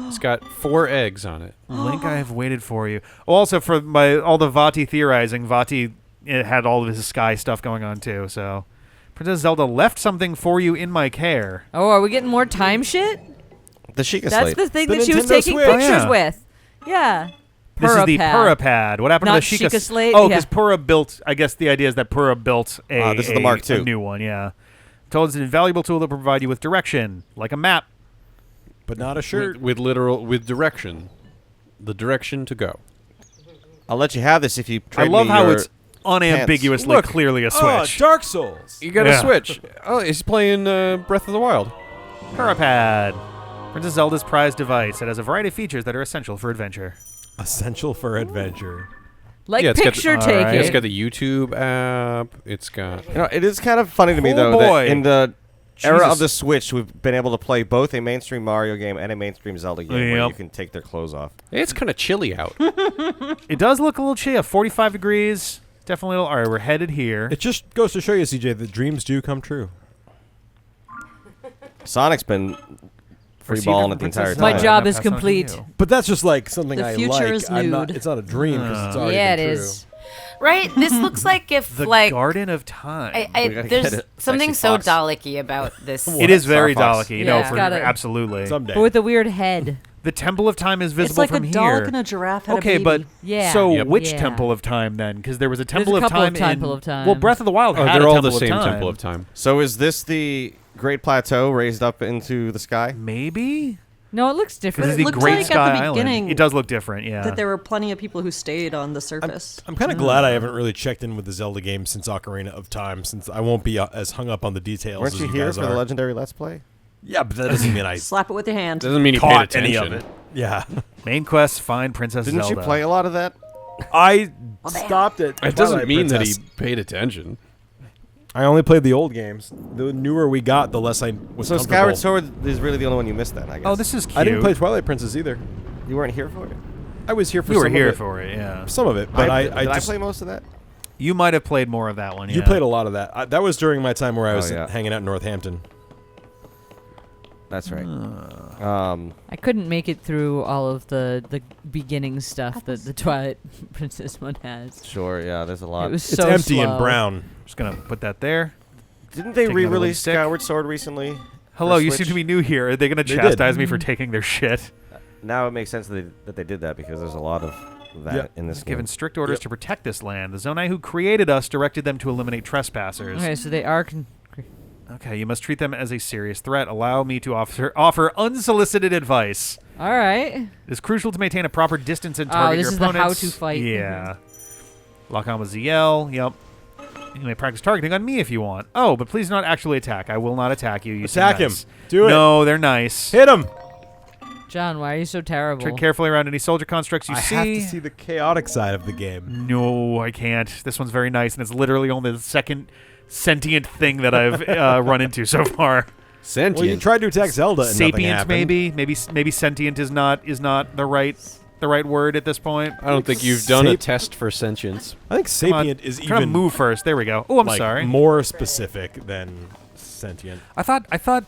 It's got 4 eggs on it. Link, I have waited for you. Also, for all the Vati theorizing, Vati it had all of his sky stuff going on too. So, Princess Zelda left something for you in my care. Oh, are we getting more time shit? The Sheikah That's slate. the thing The that she was Nintendo taking Switch. pictures Oh, yeah. with. Yeah. This is the Purapad. Purapad. What happened Not to the Sheikah Sheikah Slate? Oh, Yeah. because Pura built. I guess the idea is that Pura built a. This is the Mark II. a new one. Yeah. Told it's an invaluable tool that will provide you with direction, like a map. But not a shirt. With direction. The direction to go. I'll let you have this if you trade I love me how your it's unambiguously, Look. clearly a Oh, Switch. Dark Souls. You got Yeah. a Switch. Oh, he's playing Breath of the Wild. Purapad. Princess Zelda's prized device. It has a variety of features that are essential for adventure. Essential for adventure. Like Yeah, it's got the- picture All taking. right. Yeah, it's got the YouTube app. It's got. You know, it is kind of funny to me Oh, though boy. that in the era Jesus. of the Switch, we've been able to play both a mainstream Mario game and a mainstream Zelda game where Yep. you can take their clothes off. It's kind of chilly out. It does look a little chilly. 45 degrees. Definitely a little. All right, we're headed here. It just goes to show you, CJ, that dreams do come true. Sonic's been free Received balling from it the Princess entire Zelda. My time. job Now is pass on to complete. you. But that's just like something The I future like. is I'm not, nude. it's not a dream because it's already Yeah, it been true. is. Right? This looks like if, The like, Garden of Time. We gotta there's get it. something Sexy so fox. Dalek-y about this. It is very Star Fox. Dalek-y. Yeah. No, It's for got a- absolutely. Someday. But with a weird head. The Temple of Time is visible It's like from a here. Dalek and a giraffe had Okay, a baby. but Yeah. so Yep. which Yeah. Temple of Time then? Because there was a Temple a of couple Time of Temple of Time. Well, Breath of the Wild Oh, had they're a all Temple the of same Time. Temple of Time. So is this the Great Plateau raised up into the sky? Maybe. No, it looks different. This is the looked Great like Sky at the Island. beginning It does look different, yeah. that there were plenty of people who stayed on the surface. I'm kind of glad I haven't really checked in with the Zelda games since Ocarina of Time, since I won't be as hung up on the details Weren't as you you here guys for are. the legendary Let's Play? Yeah, but that doesn't mean I Slap it with your hand. Doesn't mean you paid caught attention. any of it. Yeah. Main quest, find Princess Didn't Zelda. you play a lot of that? I stopped at It doesn't Twilight mean Princess. that he paid attention. I only played the old games. The newer we got, the less I was So comfortable. Skyward Sword is really the only one you missed then, I guess. Oh, this is cute. I didn't play Twilight Princess either. You weren't here for it? I was here for You were some here of it. for it, yeah. Some of it, but I did I just, play most of that? You might have played more of that one, yeah. you played a lot of that. That was during my time where I was yeah. hanging out in Northampton. That's right. I couldn't make it through all of the beginning stuff that the Twilight Princess one has. Sure, yeah, there's a lot. It was It's so empty slow. and brown. Just going to put that there. Didn't they Take another re-release stick. Skyward Sword recently? Hello, for you Switch? seem to be new here. Are they going to They chastise did. me for taking their shit? Now it makes sense that they did that because there's a lot of that in this game. Given strict orders to protect this land, the Zonai who created us directed them to eliminate trespassers. Okay, so they are. Okay, you must treat them as a serious threat. Allow me to offer unsolicited advice. All right. It is crucial to maintain a proper distance and Oh, target this your is the opponents. how to fight. Yeah. Lock on with ZL. Yep. You may practice targeting on me if you want. Oh, but please not actually attack. I will not attack you. You seem Attack him. nice. Do it. No, they're nice. Hit him. John, why are you so terrible? Tread carefully around any soldier constructs you I see. have to see the chaotic side of the game. No, I can't. This one's very nice, and it's literally only the second sentient thing that I've run into so far. Sentient. Well, you tried to attack Zelda and nothing Sapient, happened. maybe sentient is not the right word at this point. I don't think you've done a Sap- test for sentience. I think Come on, sapient is try to even move first. There we go. Oh, I'm like, sorry. more specific than sentient. I thought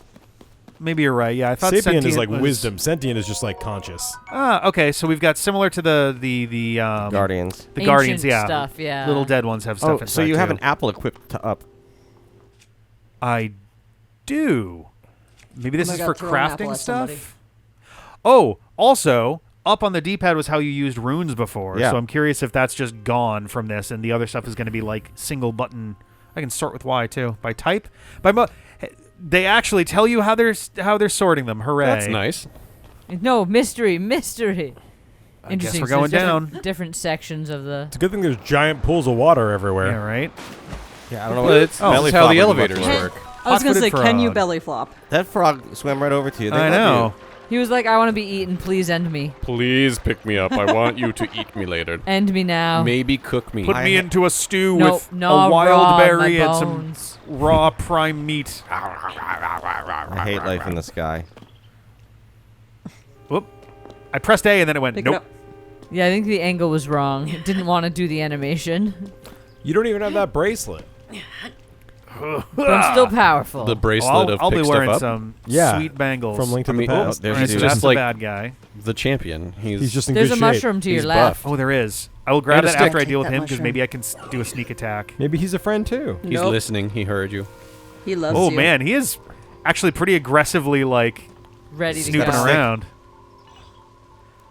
maybe you're right. Yeah, I thought Sapient is like was- wisdom. Sentient is just like conscious. Ah, okay. So we've got similar to the Guardians. The Guardians, Ancient yeah. stuff, yeah. Little dead ones have stuff Oh, inside so you have too. an apple equipped up. I do. Maybe this Oh my is God, for throw an apple crafting at somebody. stuff. Oh, also, up on the D-pad was how you used runes before. Yeah. So I'm curious if that's just gone from this, and the other stuff is going to be like single button. I can sort with Y too by type. They actually tell you how they're sorting them. Hooray! That's nice. No, mystery. I guess Interesting. we're so going there's down. different sections of the. It's a good thing there's giant pools of water everywhere. Yeah, right. Yeah, I don't know Well, what it's belly how flop the would be much elevators work. work. I was going to say, Hot-footed can you frog. belly flop? That frog swam right over to you. They I love know. He was like, "I want to be eaten. Please end me. Please pick me up. I want you to eat me later. End me now." Maybe cook me. Put me into a stew No, with no, a wild raw, berry my and some bones. raw prime meat. I hate life in the sky. Whoop. I pressed A and then it went, Pick it nope. up. Yeah, I think the angle was wrong. It didn't want to do the animation, You don't even have that bracelet. but I'm still powerful. The bracelet I'll, of I'll pick be stuff wearing up. some Yeah, sweet bangles. From Link to I mean, the Past. there's Alright, so He's that's just the like bad guy. the champion. He's just in There's good a shape. mushroom to your He's left. buff. Oh, there is. I will grab And a that stick. after I deal with Take that him because mushroom. maybe I can do a sneak attack. Maybe he's a friend too. He's Nope. listening. He heard you. He loves Oh you. man, he is actually pretty aggressively like Ready to snooping go. stick. around.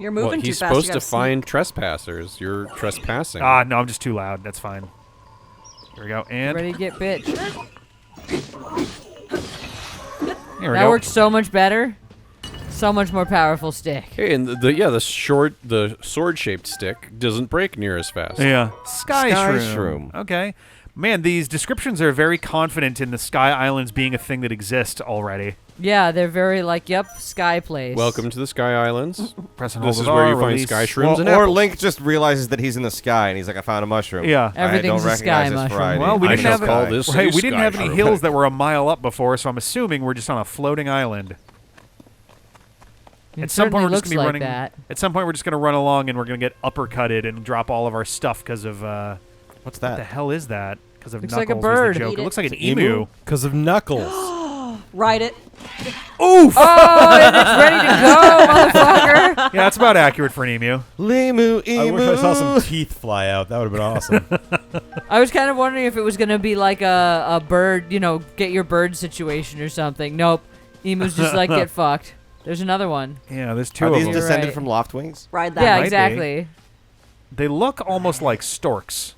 You're moving Well, too he's fast. supposed you to gotta find trespassers. You're trespassing. Ah, no, I'm just too loud. That's fine. Here we go. And Ready to get bitch. here we That go. works so much better. So much more powerful stick. Hey, and the sword-shaped stick doesn't break near as fast. Yeah. Sky Sky shroom. shroom. Okay. Man, these descriptions are very confident in the Sky Islands being a thing that exists already. Yeah, they're very like, yep, sky place. Welcome to the Sky Islands. Press and hold This is with where R, you find release. sky shrooms and or apples. Link just realizes that he's in the sky and he's like, I found a mushroom. Yeah. Everything's I a don't sky recognize this mushroom. variety. Well, we I didn't shall have call a, this hey, a we didn't sky have any shroom. hills that were a mile up before, so I'm assuming we're just on a floating island. It At some point, certainly we're just looks gonna be like running. that. At some point, we're just gonna run along and we're gonna get uppercutted and drop all of our stuff because of What's what that? the hell is that? Because of Looks Knuckles like a was the bird. joke. Eat It it. looks like an It's an emu. Because of Knuckles. Ride it. Oof! Oh, and it's ready to go, motherfucker. Yeah, that's about accurate for an emu. Limu, I emu. wish I saw some teeth fly out. That would have been awesome. I was kind of wondering if it was going to be like a bird, get your bird situation or something. Nope. Emu's just like, get fucked. There's another one. Yeah, there's two Are of these them. You're descended right. from loft wings? Ride that. Yeah, might be. exactly. They look almost like storks.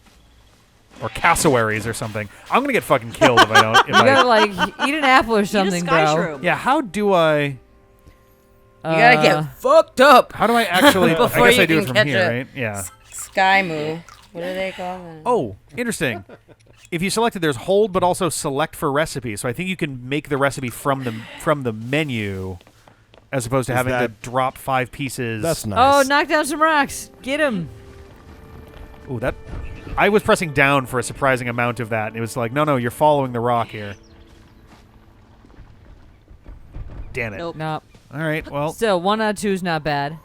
Or cassowaries or something. I'm gonna get fucking killed if I don't. If You I, gotta like eat an apple or Eat a something, sky bro. shroom. yeah, how do I? You gotta get fucked up How do I actually? I before guess you I do can it from catch here, a right? Yeah. sky moo. What do they call them? Oh, interesting. If you select it, there's hold, but also select for recipe. So I think you can make the recipe from the menu, as opposed to having to drop 5 pieces. That's nice. Oh, knock down some rocks. Get him. Ooh, that. I was pressing down for a surprising amount of that, and it was like, no, you're following the rock here. Damn it. Nope. Nope. All right, well, Still, 1 out of 2 is not bad.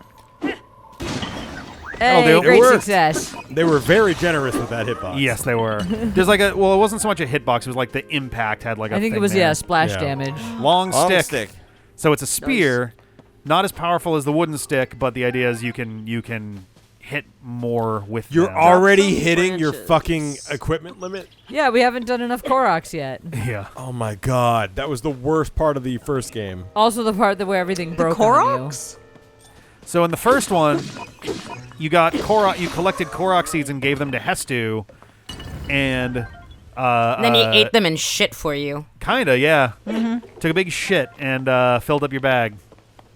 That'll Hey, do. great It worked. success. They were very generous with that hitbox. yes, they were. There's like it wasn't so much a hitbox. It was like the impact had like a I think it thing was, there. splash Yeah. damage. Long Long stick. stick. So it's a spear, not as powerful as the wooden stick, but the idea is you can hit more with You're them. already some hitting your branches. fucking equipment limit? Yeah, we haven't done enough Koroks yet. Yeah. Oh my god. That was the worst part of the first game. Also the part where everything The broke on you. Koroks? So in the first one, you got Korok. You collected Korok seeds and gave them to Hestu, and And then he ate them and shit for you. Kinda, yeah. Took a big shit and filled up your bag,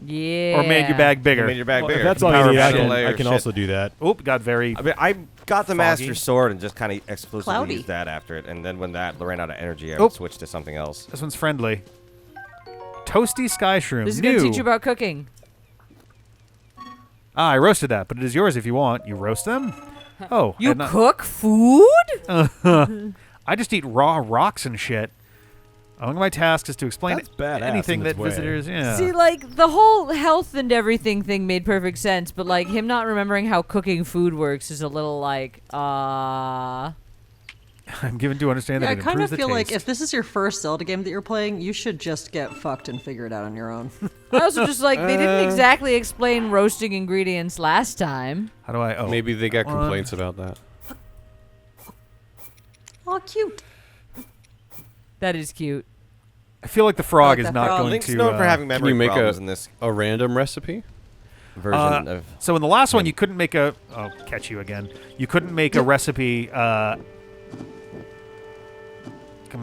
Yeah. or made your bag bigger. Made your bag Well, bigger. if that's all Power you need, I metal can, layer I can shit. also do that. Oop, got very. I mean, I got the Foggy. Master Sword and just kind of exclusively Cloudy. used that after it, and then when that ran out of energy, I Oop. switched to something else. This one's friendly. Toasty Sky Shroom. This is New. going to teach you about cooking. I roasted that, but it is yours if you want. You roast them? Oh, You and cook food? I just eat raw rocks and shit. Among my tasks is to explain That's badass anything in that its way. visitors. Yeah. See, like, the whole health and everything thing made perfect sense, but, like, him not remembering how cooking food works is a little, like, I'm given to understand Yeah, I that it kind of improves the feel like taste. if this is your first Zelda game that you're playing, you should just get fucked and figure it out on your own. I also just, like, they didn't exactly explain roasting ingredients last time. How do I? Oh, Maybe they got One. complaints about that. Oh, cute. That is cute. I feel like the frog like is that not frog. going Link's to. known for having Can memory you make problems in this a random recipe? version of. So in the last one, you couldn't make a. Oh, catch you again. You couldn't make a recipe. Come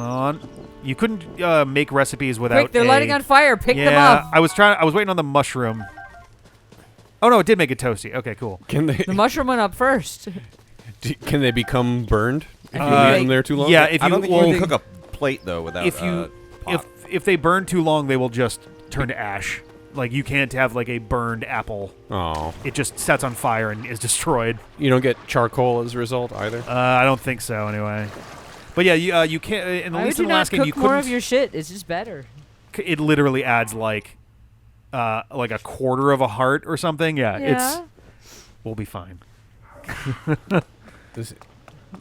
on. You couldn't make recipes without. Quick, they're lighting on fire. Pick them yeah, up. I was waiting on the mushroom. Oh no, it did make it toasty. Okay, cool. Can they The mushroom went up first. can they become burned if you Uh, leave them there too long? Yeah, if I you don't think you well, can cook a plate though without. if you pot. if they burn too long, they will just turn to ash. Like you can't have like a burned apple. Oh, It just sets on fire and is destroyed. you don't get charcoal as a result either. I don't think so anyway. But yeah, you can't. In the Why least would in you the not last game, you cook more couldn't. of your shit? It's just better. It literally adds like a quarter of a heart or something. Yeah, Yeah. we'll be fine.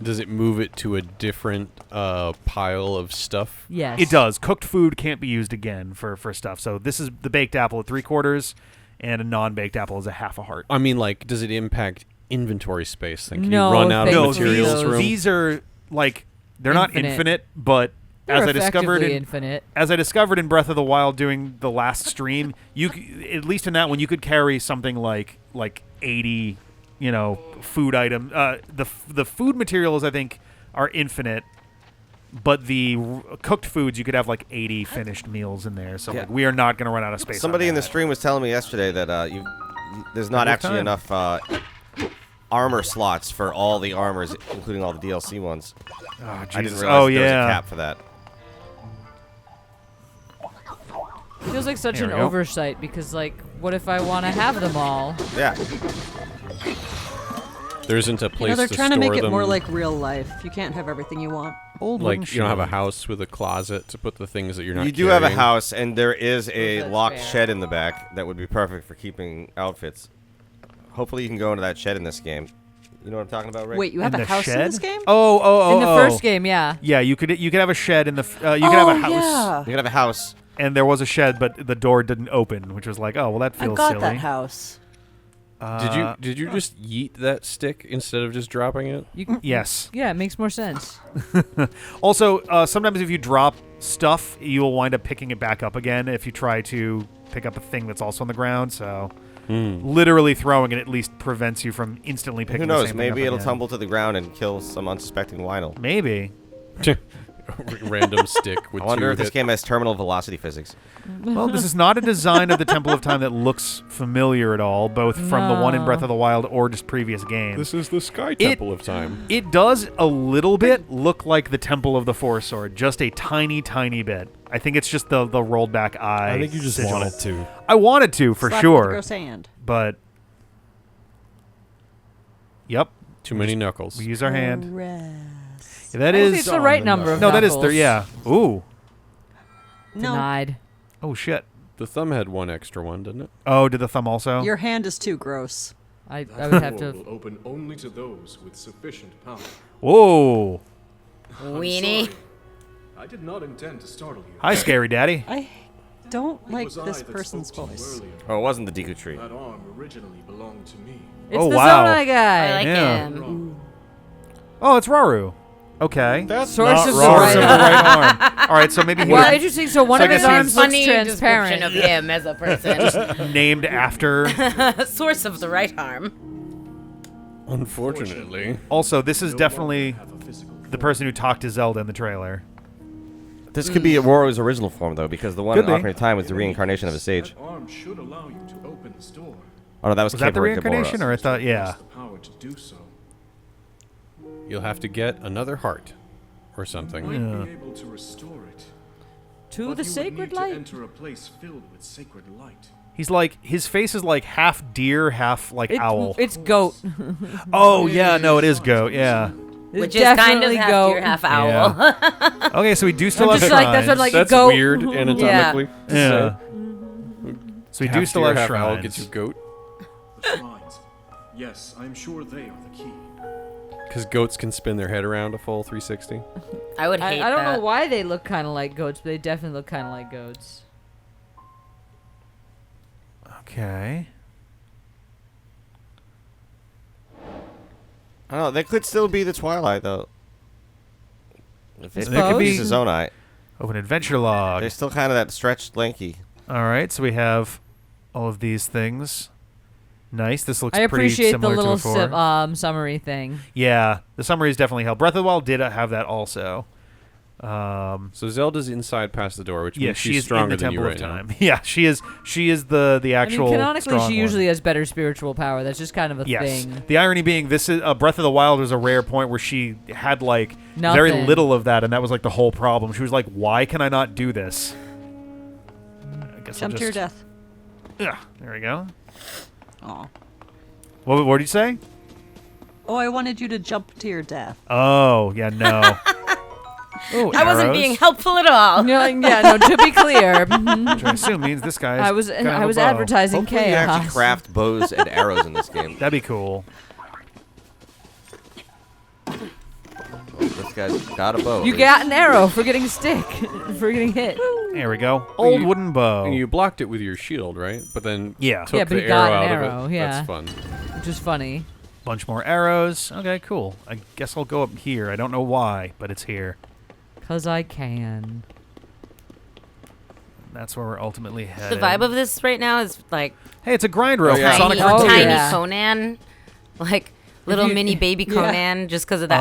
Does it move it to a different pile of stuff? Yes. It does. Cooked food can't be used again for stuff. So this is the baked apple at 3/4, and a non-baked apple is a half a heart. I mean, like, does it impact inventory space? Like, can No, you run out of No, materials these- room? these are like they're not Infinite. infinite, but They're as I discovered effectively in infinite. as I discovered in Breath of the Wild doing the last stream, at least in that one you could carry something like 80, food item. The food materials I think are infinite, but the cooked foods you could have like 80 finished meals in there. So Yeah. like, we are not going to run out of space. Somebody on in the that. stream was telling me yesterday that there's not Every actually time. enough armor slots for all the armors, including all the DLC ones. Oh, I Jesus. didn't realize Oh there was yeah. a cap for that. Feels like such There an we go. oversight because, like, what if I want to have them all? Yeah. There isn't a place They're to trying to store make it them. more like real life. You can't have everything you want. Old wooden Like, you don't have a shade. house with a closet to put the things that you're not You do have a carrying. house, and there is a That's locked fair. shed in the back that would be perfect for keeping outfits. Hopefully, you can go into that shed in this game. You know what I'm talking about, Rick? Wait, you have In a the house shed? in this game? Oh. In the first game, yeah. Yeah, you could have a shed in the. You could have a house. Yeah. You can have a house. And there was a shed, but the door didn't open, which was like, oh well, that I feels got silly. that house. Did you just yeet that stick instead of just dropping it? You, Yes. Yeah, it makes more sense. Also, sometimes if you drop stuff, you will wind up picking it back up again if you try to pick up a thing that's also on the ground. So, literally throwing it at least prevents you from instantly picking. Who the knows? same thing Maybe up it'll again. tumble to the ground and kill some unsuspecting Lionel. Maybe. random stick with I wonder two if this hit- game has terminal velocity physics. Well, this is not a design of the Temple of Time that looks familiar at all, both from the one in No. Breath of the Wild or just previous games. This is the Sky Temple of Time. It does a little bit look like the Temple of the Four Sword, just a tiny, tiny bit. I think it's just the rolled back eye. I think you just sigil. want it to. I wanted to for Slap it with a sure, gross hand. but yep, Too many knuckles. we use our hand. Rest. Yeah, that I think is it's the right number of no, that is knuckles. yeah. Ooh, No, Denied. oh shit. The thumb had one extra one, didn't it? Oh, did the thumb also? your hand is too gross. I would have to. will open only to those with sufficient power. Whoa! Weenie. Sorry. I did not intend to startle you. Hi, scary daddy. I don't It like was I this that person's spoke to you voice. earlier. Oh, it wasn't the Deku tree. That arm originally belonged to me. It's Oh, the wow. Zonai guy. I like Yeah. him. Wrong. Oh, it's Raru. Okay. That's Source not of the wrong. Source of the right right arm. All right, so maybe he Well, was interesting. So one So I of his guess he's- arms looks Funny transparent. description of him as a person. named after. Source of the right arm. Unfortunately. Also, this is No definitely longer have a physical the form. person who talked to Zelda in the trailer. This could be Aurora's original form, though, because the one Could in be. Ocarina of Time was the reincarnation of his sage. That arm should allow you to open this door. Oh, no, that was Was that the Kibera reincarnation, Gabora. or I thought, yeah. The power to do so. You'll have to get another heart or something. Might be able to restore it. To but the you would sacred need light. To enter a place filled with sacred light. He's like, his face is like half deer, half like owl. It's goat. Oh, yeah, no, it is goat, yeah. Which It's is kind of definitely half goat. deer, half owl. Okay, so we do still I'm have just like that's what shrines. like That's a goat. weird anatomically. Yeah. So we do Half still deer, have half owl shrines. gets you goat. The shrines. Yes, I'm sure they are the key. Because goats can spin their head around a full 360. I would hate I don't that. know why they look kind of like goats, but they definitely look kind of like goats. Okay. I don't know. They could still be the Twilight, though. If It could be- Princess Zonai. Open adventure log. They're still kind of that stretched, lanky. All right, so we have all of these things. Nice. This looks I pretty appreciate the similar little to before. summary thing. Yeah, the summaries definitely help. Breath of the Wild did have that also. So Zelda's inside past the door, which Yeah, means she she's is in stronger the than you Temple right of now. Time. Yeah, she is. She is the I actual. mean, canonically, strong she one. usually has better spiritual power. That's just kind of a Yes. thing. The irony being, this is Breath of the Wild was a rare point where she had like very Nothing. little of that, and that was like the whole problem. She was like, "Why can I not do this?" I guess I'll Jump to your just- death. Yeah, there we go. Aw. What did you say? Oh, I wanted you to jump to your death. Oh, yeah, no. Oh, I wasn't arrows, being helpful at all. No, yeah, no. To be clear, which I assume means this guy. I was kind of a bow. advertising Hopefully you actually chaos. craft bows and arrows in this game. That'd be cool. Oh, this guy's got a bow. You got an arrow for getting stick, for getting hit. There we go. Old you- wooden bow. And you blocked it with your shield, right? But then Yeah. took Yeah, but the he got arrow an out arrow, of it. yeah. That's fun. Which is funny. Bunch more arrows. Okay, cool. I guess I'll go up here. I don't know why, but it's here. 'Cause I can. That's where we're ultimately The headed. vibe of this right now is like Hey, it's a grind rope. Oh, yeah. from tiny, Sonic Oh, Frontiers. tiny yeah. Conan, like little you- mini baby Yeah. Conan, just because of the Oh.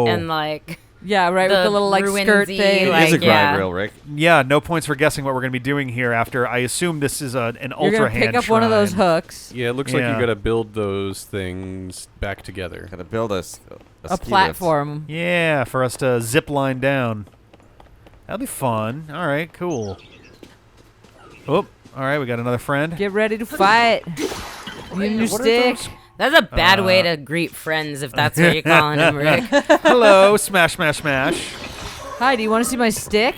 outfit and like Yeah, right, with The the little like skirt ruinsy, thing. It like, is a grind yeah. rail, Rick. Yeah, no points for guessing what we're going to be doing here after. I assume this is an You're ultra gonna hand pick up one of those shrine. hooks, Yeah, it looks like Yeah. you got to build those things back together. Gotta build a a ski lift. platform. Yeah, for us to zip line down. That'll be fun. All right, cool. Oh, all right, we got another friend. Get ready to fight. You and your stick. that's a bad way to greet friends if that's what you're calling them, Rick. Hello, smash, smash, smash. Hi, do you want to see my stick?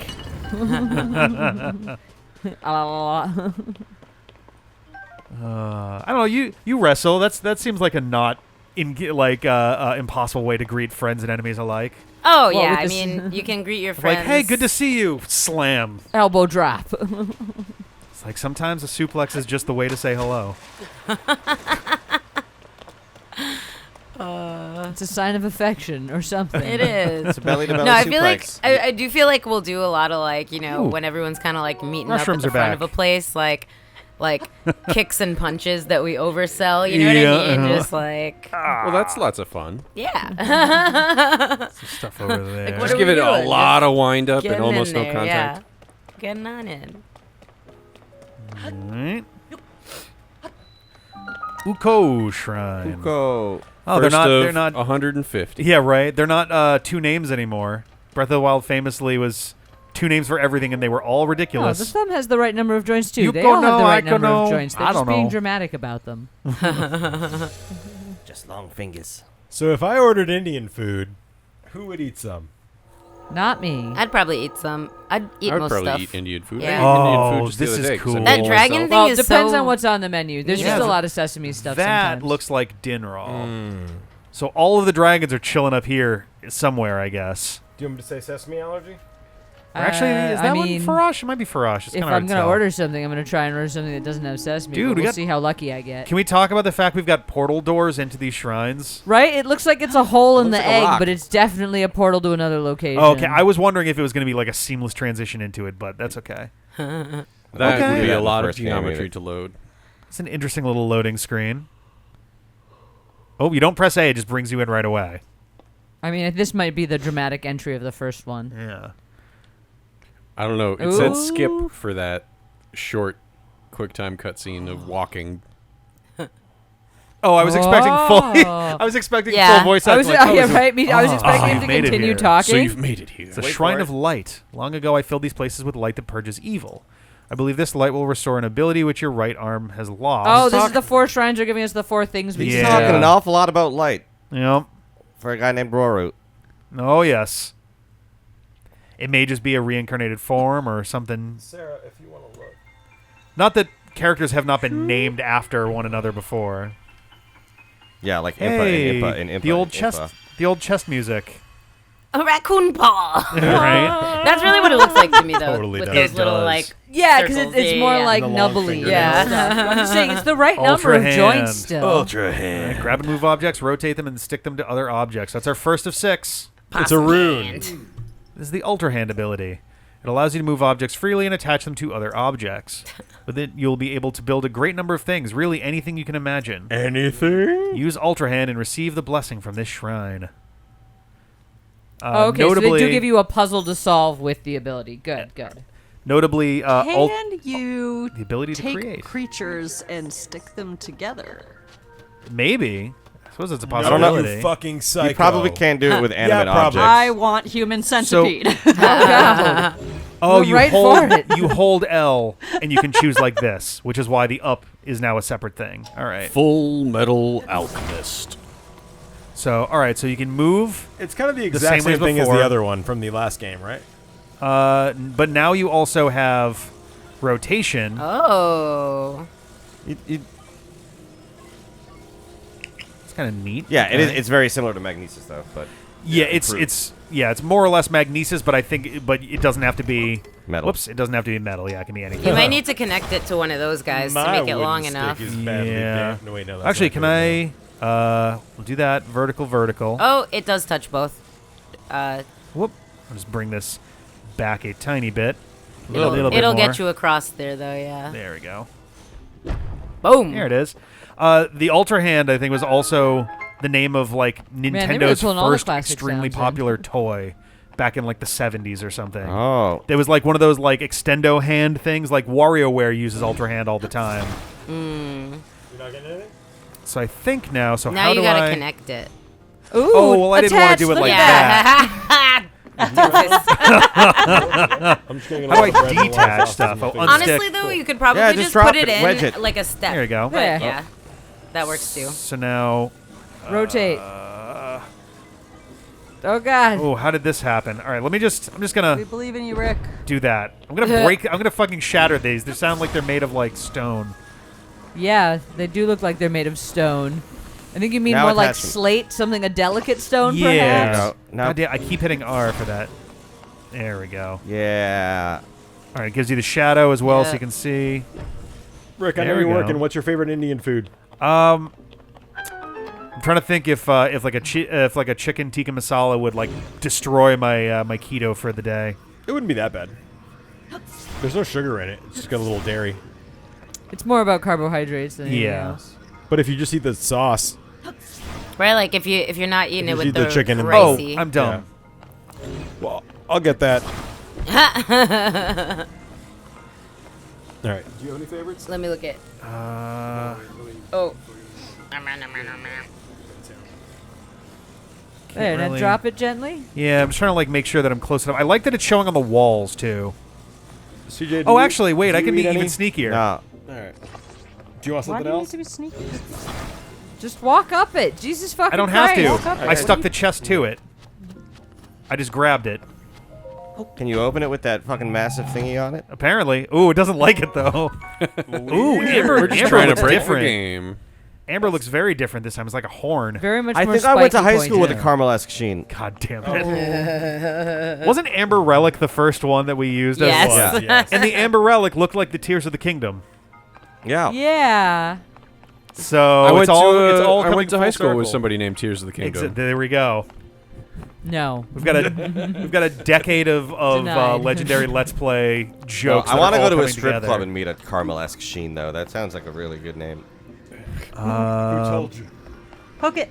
Ah. I don't know. You wrestle. That seems like a not impossible way to greet friends and enemies alike. Oh Well, yeah, with I this- mean you can greet your friends. Like, hey, good to see you. Slam. Elbow drop. It's like sometimes a suplex is just the way to say hello. It's a sign of affection or something. It is. It's a belly-to-belly No, I feel like suplex. I do feel like we'll do a lot of like Ooh. when everyone's kind of like meeting Mushrooms up are at the front back. of a place, like like kicks and punches that we oversell. You know what I mean? Just like, Well, that's lots of fun. yeah. Some stuff over there. What Just are give we it a doing? lot of wind up and Getting almost in no there, contact. Yeah. Getting on in. Alright. Uko Shrine. Go. Oh, First they're of not. 150. Yeah, right. They're not 2 names anymore. Breath of the Wild famously was 2 names for everything, and they were all Oh, ridiculous. the thumb has the right number of joints too. You They go all have the no, right I go number of no. joints. They're I just don't being know. dramatic about them. Just long fingers. So if I ordered Indian food, who would eat some? Not me. I'd probably eat some. I'd eat I would most probably stuff. eat Indian food. Yeah. I ate Indian Oh, food just this the other is day 'cause I cool. made That it dragon myself. thing Well, is depends so- on what's on the menu. There's Yeah. just a lot of sesame stuff that sometimes. looks like Dinral. So all of the dragons are chilling up here somewhere, I guess. Do you want me to say sesame allergy? Or actually, is I that mean, one Farash? It might be Farash. It's if kind of hard I'm to gonna tell. order something, I'm gonna try and order something that doesn't have sesame. Dude, but we we'll got- see how lucky I get. Can we talk about the fact we've got portal doors into these shrines? Right? It looks like it's a hole in Looks the like a egg, rock. but it's definitely a portal to another location. Oh, okay, I was wondering if it was going to be like a seamless transition into it, but that's okay. That Okay. would be That a in the lot of first game, geometry either. to load. It's an interesting little loading screen. Oh, you don't press A; it just brings you in right away. I mean, this might be the dramatic entry of the first one. Yeah. I don't know. It said Ooh. skip for that short QuickTime cutscene of walking. Oh, I was expecting full. Oh. I was expecting Yeah. full voice I was, acting. Like, yeah, is it- right. I was expecting him you've to made it continue here. talking. made it here. It's a shrine of light. Long ago, I filled these places with light that purges evil. I believe this light will restore an ability which your right arm has lost. Oh, this is the 4 shrines are giving us the 4 things we He's Yeah. talking an awful lot about light Yep. for a guy named Roru. Oh, yes. It may just be a reincarnated form or something. Sarah, if you want to look. Not that characters have not been named after one another before. Yeah, like Hey, Impa and Impa. the old and chest, Impa. the old chest music. A raccoon paw. Right? That's really what it looks like to me, though. Totally with does. those It little does. like. Yeah, because circles. it's more Yeah. like And the long nubbly. fingernails. Yeah. and stuff. I'm just saying it's the right number Ultra of joints hand. still. Ultra hand. Alright, grab and move objects, rotate them, and stick them to other objects. That's our first of 6. It's a rune. This is the Ultra Hand ability. It allows you to move objects freely and attach them to other objects. With it, you'll be able to build a great number of things, really anything you can imagine. Anything? Use Ultra Hand and receive the blessing from this shrine. Oh, okay, so notably, they do give you a puzzle to solve with the ability. Good, good. notably, Can you the ability to take create. creatures and stick them together? Maybe. I suppose it's a I don't possibility. know. You fucking psycho. You probably can't do it with animate probably. objects. I want human centipede. Oh, We're you right hold for it. you hold L and you can choose like this, which is why the up is now a separate thing. All right. Full Metal Alchemist. So, all right, so you can move, It's kind of the The exact same way same thing as before. the other one from the last game, right? but now you also have rotation. Oh. You- It's kind of neat. yeah, it is. Okay. It's very similar to Magnesis, though. But Yeah, improved. it's more or less magnesis, but I think but it doesn't have to be Metal. Whoops, it doesn't have to be metal. Yeah, it can be anything. You might need to connect it to one of those guys to make it long enough. Yeah. No, wait, no, that's Actually, not can good. we'll do that vertical. Oh, it does touch both. Whoop. I'll just bring this back a tiny bit. A It'll, little bit it'll more. get you across there, though. Yeah. There we go. Boom. There it is. The Ultra Hand, I think, was also the name of like they really Nintendo's pulling all the first classic extremely sounds in. popular toy back in like the 70s or something. Oh. There was like one of those like extendo hand things, like WarioWare uses Ultra Hand all the time. You're not getting anything? So I think now. So Now how you do gotta I? connect it. Ooh, Oh, well, I didn't wanna attach, do it look like at Yeah. I'm just gonna How do I detach stuff? Oh, Honestly, unstick. though, you could probably Yeah, just just drop put it it, in wedge it. like a step. There you go. But Yeah. yeah, that works too. So now, Rotate. Oh God. oh, how did this happen? All right, I'm just We gonna believe in you, Rick. do that. I'm gonna fucking shatter these. They sound like they're made of like stone. Yeah, they do look like they're made of stone. I think you mean Now more like attach them. slate, something a delicate stone, Yeah. perhaps. No. God damn, I keep hitting R for that. There we go. Yeah. All right, it gives you the shadow as well, so Yeah. you can see. Rick, I know There we you're go. working. What's your favorite Indian food? I'm trying to think if like a chicken tikka masala would like destroy my my keto for the day. It wouldn't be that bad. There's no sugar in it. It's just got a little dairy. It's more about carbohydrates than anything Yeah. else. But if you just eat the sauce, Right, like if you're not eating You it with eat the chicken and- Oh, ricey. I'm dumb. well, I'll get that. All right. Do you have any favorites? Let me look at. Oh. There, now really- drop it gently. Yeah, I'm just trying to like make sure that I'm close enough. I like that it's showing on the walls too. CJ, Oh, actually, wait, I can be eat even any? sneakier. No. All right. Do you want Why something do you need else? to be sneaky? Just walk up it. Jesus fucking I don't have Christ. to. Walk up I it. stuck the chest to it. I just grabbed it. Can you open it with that fucking massive thingy on it? Apparently. Ooh, it doesn't like it though. Ooh, Amber We're just Amber trying to looks break the different. game. Amber looks very different this time. It's like a horn. Very much I more think I went to spiky high school with a pointed. caramel-esque sheen. God damn it. Wasn't Amber Relic the first one that we used? Yes. As Was, yes. And the Amber Relic looked like the Tears of the Kingdom. Yeah. Yeah. So I went it's all, to, it's all I coming went to high full school with circle. somebody named Tears of the Kingdom. There we go. No. We've got a decade of Denied. legendary Let's Play jokes. I want to go to a coming strip together. club and meet a caramel-esque sheen, though. That sounds like a really good name. Who told you? Poke it.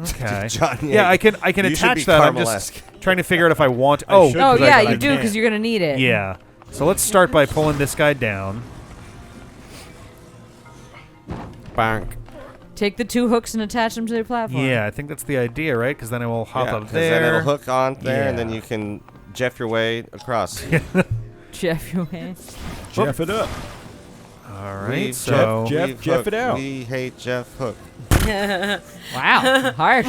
Okay. John, Yeah, I can you should be attach that. I'm caramel-esque. just trying to figure out if I want. should, Oh, 'cause yeah, I you do, can't. because you're going to need it. Yeah. So let's start by pulling this guy down. Bank. Take the 2 hooks and attach them to their platform. Yeah, I think that's the idea, right? Because then I will hop Yeah, up 'cause there. then it'll hook on there, and then Yeah. you can Jeff your way across. Jeff, your hand. Jeff it up. All right. Leave So Jeff leave it Hook. out. We hate Jeff Hook. Wow. Harsh.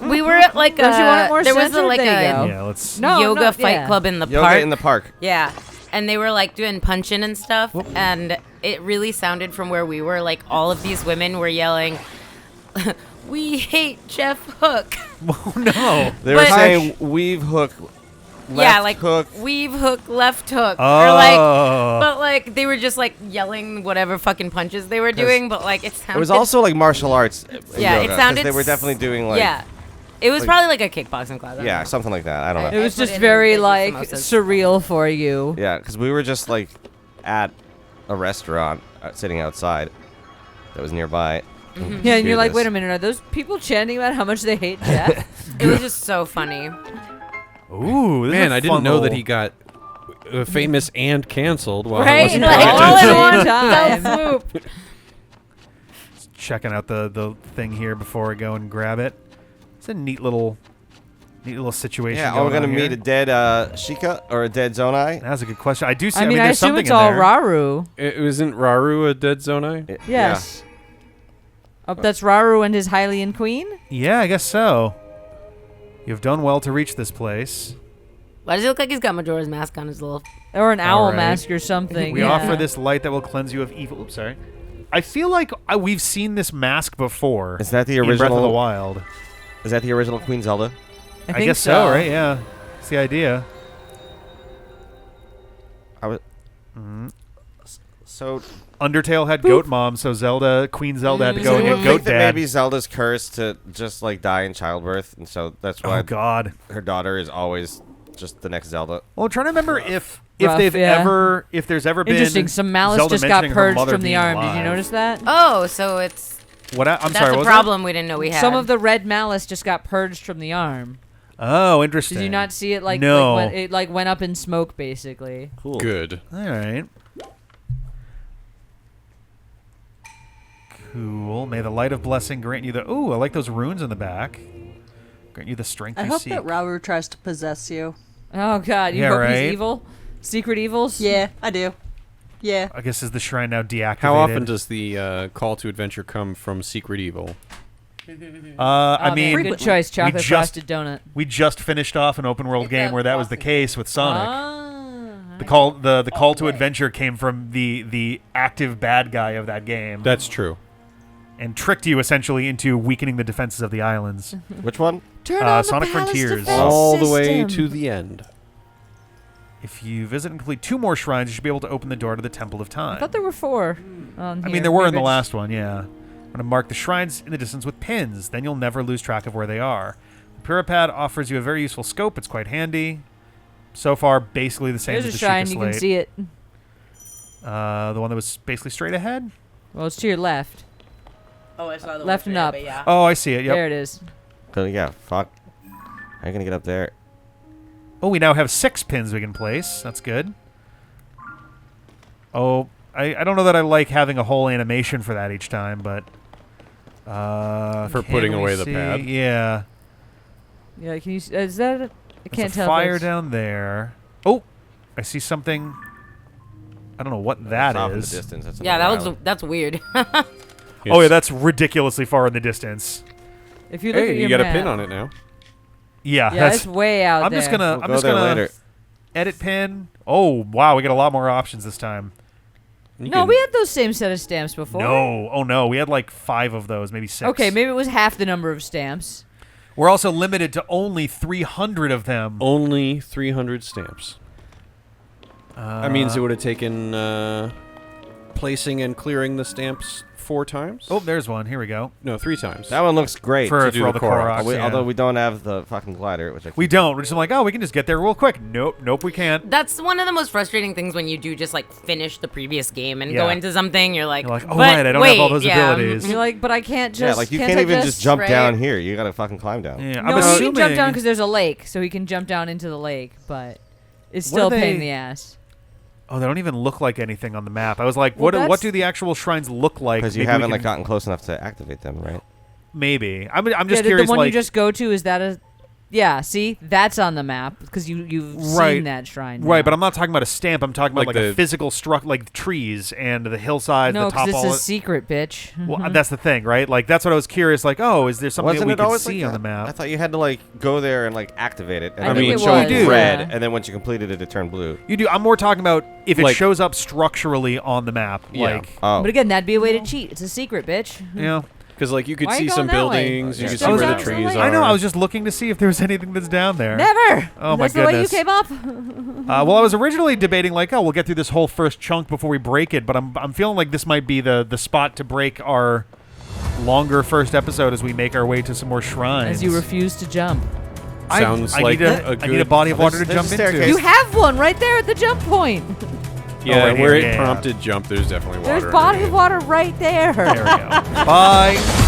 We were at like Don't you want it more there was a, centered? like There you a go. yeah, let's. No, yoga no, fight yeah. club in the Yoga park. in the park. Yeah. And they were like doing punching and stuff, and it really sounded from where we were like all of these women were yelling, "We hate Jeff Hook." Oh no. They were But- saying weave hook, left Yeah, like hook. weave hook, left hook, Oh. or like, but like they were just like yelling whatever fucking punches they were doing, but like it sounded. It was also like martial arts. Yeah, yoga, it 'cause sounded. They were definitely doing like yeah, it was like- probably like a kickboxing class. I don't yeah, know. something like that. I don't know. It was put just in very, business like, samosas. surreal for you. Yeah, because we were just like at a restaurant sitting outside that was nearby. Yeah, and hear you're like, this. wait a minute, are those people chanting about how much they hate Jeff? It was just so funny. Ooh, this is Man, a I didn't fun know that little- he got famous and canceled while I Right? wasn't Like paying all attention. in one Time. fell swoop. Checking out the thing here before I go and grab it. It's a neat little situation. Yeah, going are we gonna on meet here. a dead Shika or a dead Zonai? That's a good question. I do see. I mean, I there's assume something it's in all there. Raru. It wasn't Raru a dead Zonai? Yes. Oh, that's Raru and his Hylian queen? Yeah, I guess so. You've done well to reach this place. Why does it look like he's got Majora's Mask on his little? Or an owl All right. mask or something. We yeah. offer this light that will cleanse you of evil. Oops, sorry. I feel like we've seen this mask before. Is that the in Breath of the original? Wild? Is that the original Queen Zelda? I I think guess so, right? Yeah. It's the idea. I was. So Undertale had Goat Mom, so Queen Zelda had to go so and you get would Goat think that Dad. maybe Zelda's cursed to just like die in childbirth, and so that's why Oh God. her daughter is always just the next Zelda. Well, I'm trying to remember if Rough, they've yeah. if there's ever been Interesting. Some malice Zelda just got mentioning her purged mother from the being arm. Did alive. you notice that? Oh, so it's I'm that's sorry. a What was problem we didn't know we had. Some of the red malice just got purged from the arm. that? Oh, interesting. Did you not see it? Like, No. like when it like went up in smoke, basically. Cool. Good. All right. Cool. May the light of blessing grant you the. Ooh, I like those runes in the back. Grant you the strength I you hope seek. that Rauru tries to possess you. Oh God, you Yeah, hope right? he's evil? Secret evils? Yeah, I do. Yeah. I guess is the shrine now deactivated? How often does the call to adventure come from Secret Evil? I Oh, mean, man, good choice. Chocolate just- frosted donut. we just finished off an open world It's game a where that was the boss. case with Sonic. Ah, The call to adventure came from the active bad guy of that game That's true. and tricked you essentially into weakening the defenses of the islands. Which one? Turn on the Sonic palace Frontiers. defense All the way system. to the end. If you visit and complete 2 more shrines, you should be able to open the door to the Temple of Time. I thought there were 4. On I here. mean, there were in Maybe the I last one, yeah. I'm going to mark the shrines in the distance with pins. Then you'll never lose track of where they are. The Puripad offers you a very useful scope. It's quite handy. So far, basically the same There's as a the shrine. Sheikah You can Slate. see it. The one that was basically straight ahead? Well, it's to your left. Oh, I saw the Left one and there, up. but yeah. Oh, I see it. Yep. There it is. Yeah, fuck. How are you gonna get up there? Oh, we now have 6 pins we can place. That's good. Oh, I don't know that I like having a whole animation for that each time, but... For can putting we away the see? pad? Yeah. Yeah, can you? Is that? I There's can't a tell. if fire it's- down there. Oh, I see something. I don't know what that Off in the is. distance. That's Yeah, another island. that's weird. Oh, yeah, that's ridiculously far in the distance. If you look Hey, at you your got a map, pin on it now. Yeah, Yeah, that's. it's way out I'm there. just gonna. We'll I'm go just there gonna later. edit pin. Oh wow, we got a lot more options this time. No, we had those same set of stamps before. No, oh no, we had like 5 of those, maybe 6. Okay, maybe it was half the number of stamps. We're also limited to only 300 of them. Only 300 stamps. That means it would have taken placing and clearing the stamps 4 times? Oh, there's one. Here we go. No, 3 times. That one looks great. For to do all the the Koroks, Koroks, yeah. Although we don't have the fucking glider, which I We keep- don't. We're just like, oh, we can just get there real quick. Nope, we can't. That's one of the most frustrating things when you do just like finish the previous game and Yeah. go into something. You're like, You're like, oh, but right, I don't have all wait, those yeah, abilities. You're like, but I can't just. Yeah, like you can't I even just jump right? down here. You gotta fucking climb down. Yeah, No, I'm he assuming. can jump down because there's a lake, so he can jump down into the lake. But it's What still are a pain they- in the ass. Oh, they don't even look like anything on the map. I was like, Well, what that's- do the actual shrines look like? Because you Maybe we haven't can- like gotten close enough to activate them, right? Maybe. I'm just Yeah, curious. the one like, you just go to, is that a? Yeah, see, that's on the map because you've Right. seen that shrine. right, now. but I'm not talking about a stamp. I'm talking about Like like a the- physical like trees and the hillsides, no, the top. because it's all a secret, bitch. well, that's the thing, right? Like that's what I was curious. Like, oh, is there something Wasn't that we it can always see like on the that? I map? thought you had to like go there and like activate it, and I then think it would it show was, red, yeah. and then once you completed it, it turned blue. You do. I'm more talking about if it Like- shows up structurally on the map. Yeah. Like, Oh, But again, that'd be a way to cheat. It's a secret, bitch. you know. Because like you could Why are see you some going that way? buildings, you Yeah. could Just see goes where the out to the trees lake. are. I know. I was just looking to see if there was anything that's down there. Never. Oh, my That's the way you goodness. came up. Well, I was originally debating like, oh, we'll get through this whole first chunk before we break it, but I'm feeling like this might be the spot to break our longer first episode as we make our way to some more shrines. As you refuse to jump. Sounds I like need a I need a good- body of water to There's jump a staircase. into. You have one right there at the jump point. Yeah, right where here, it yeah. prompted jump, there's definitely water. There's body of underneath. water right there. There we go. Bye.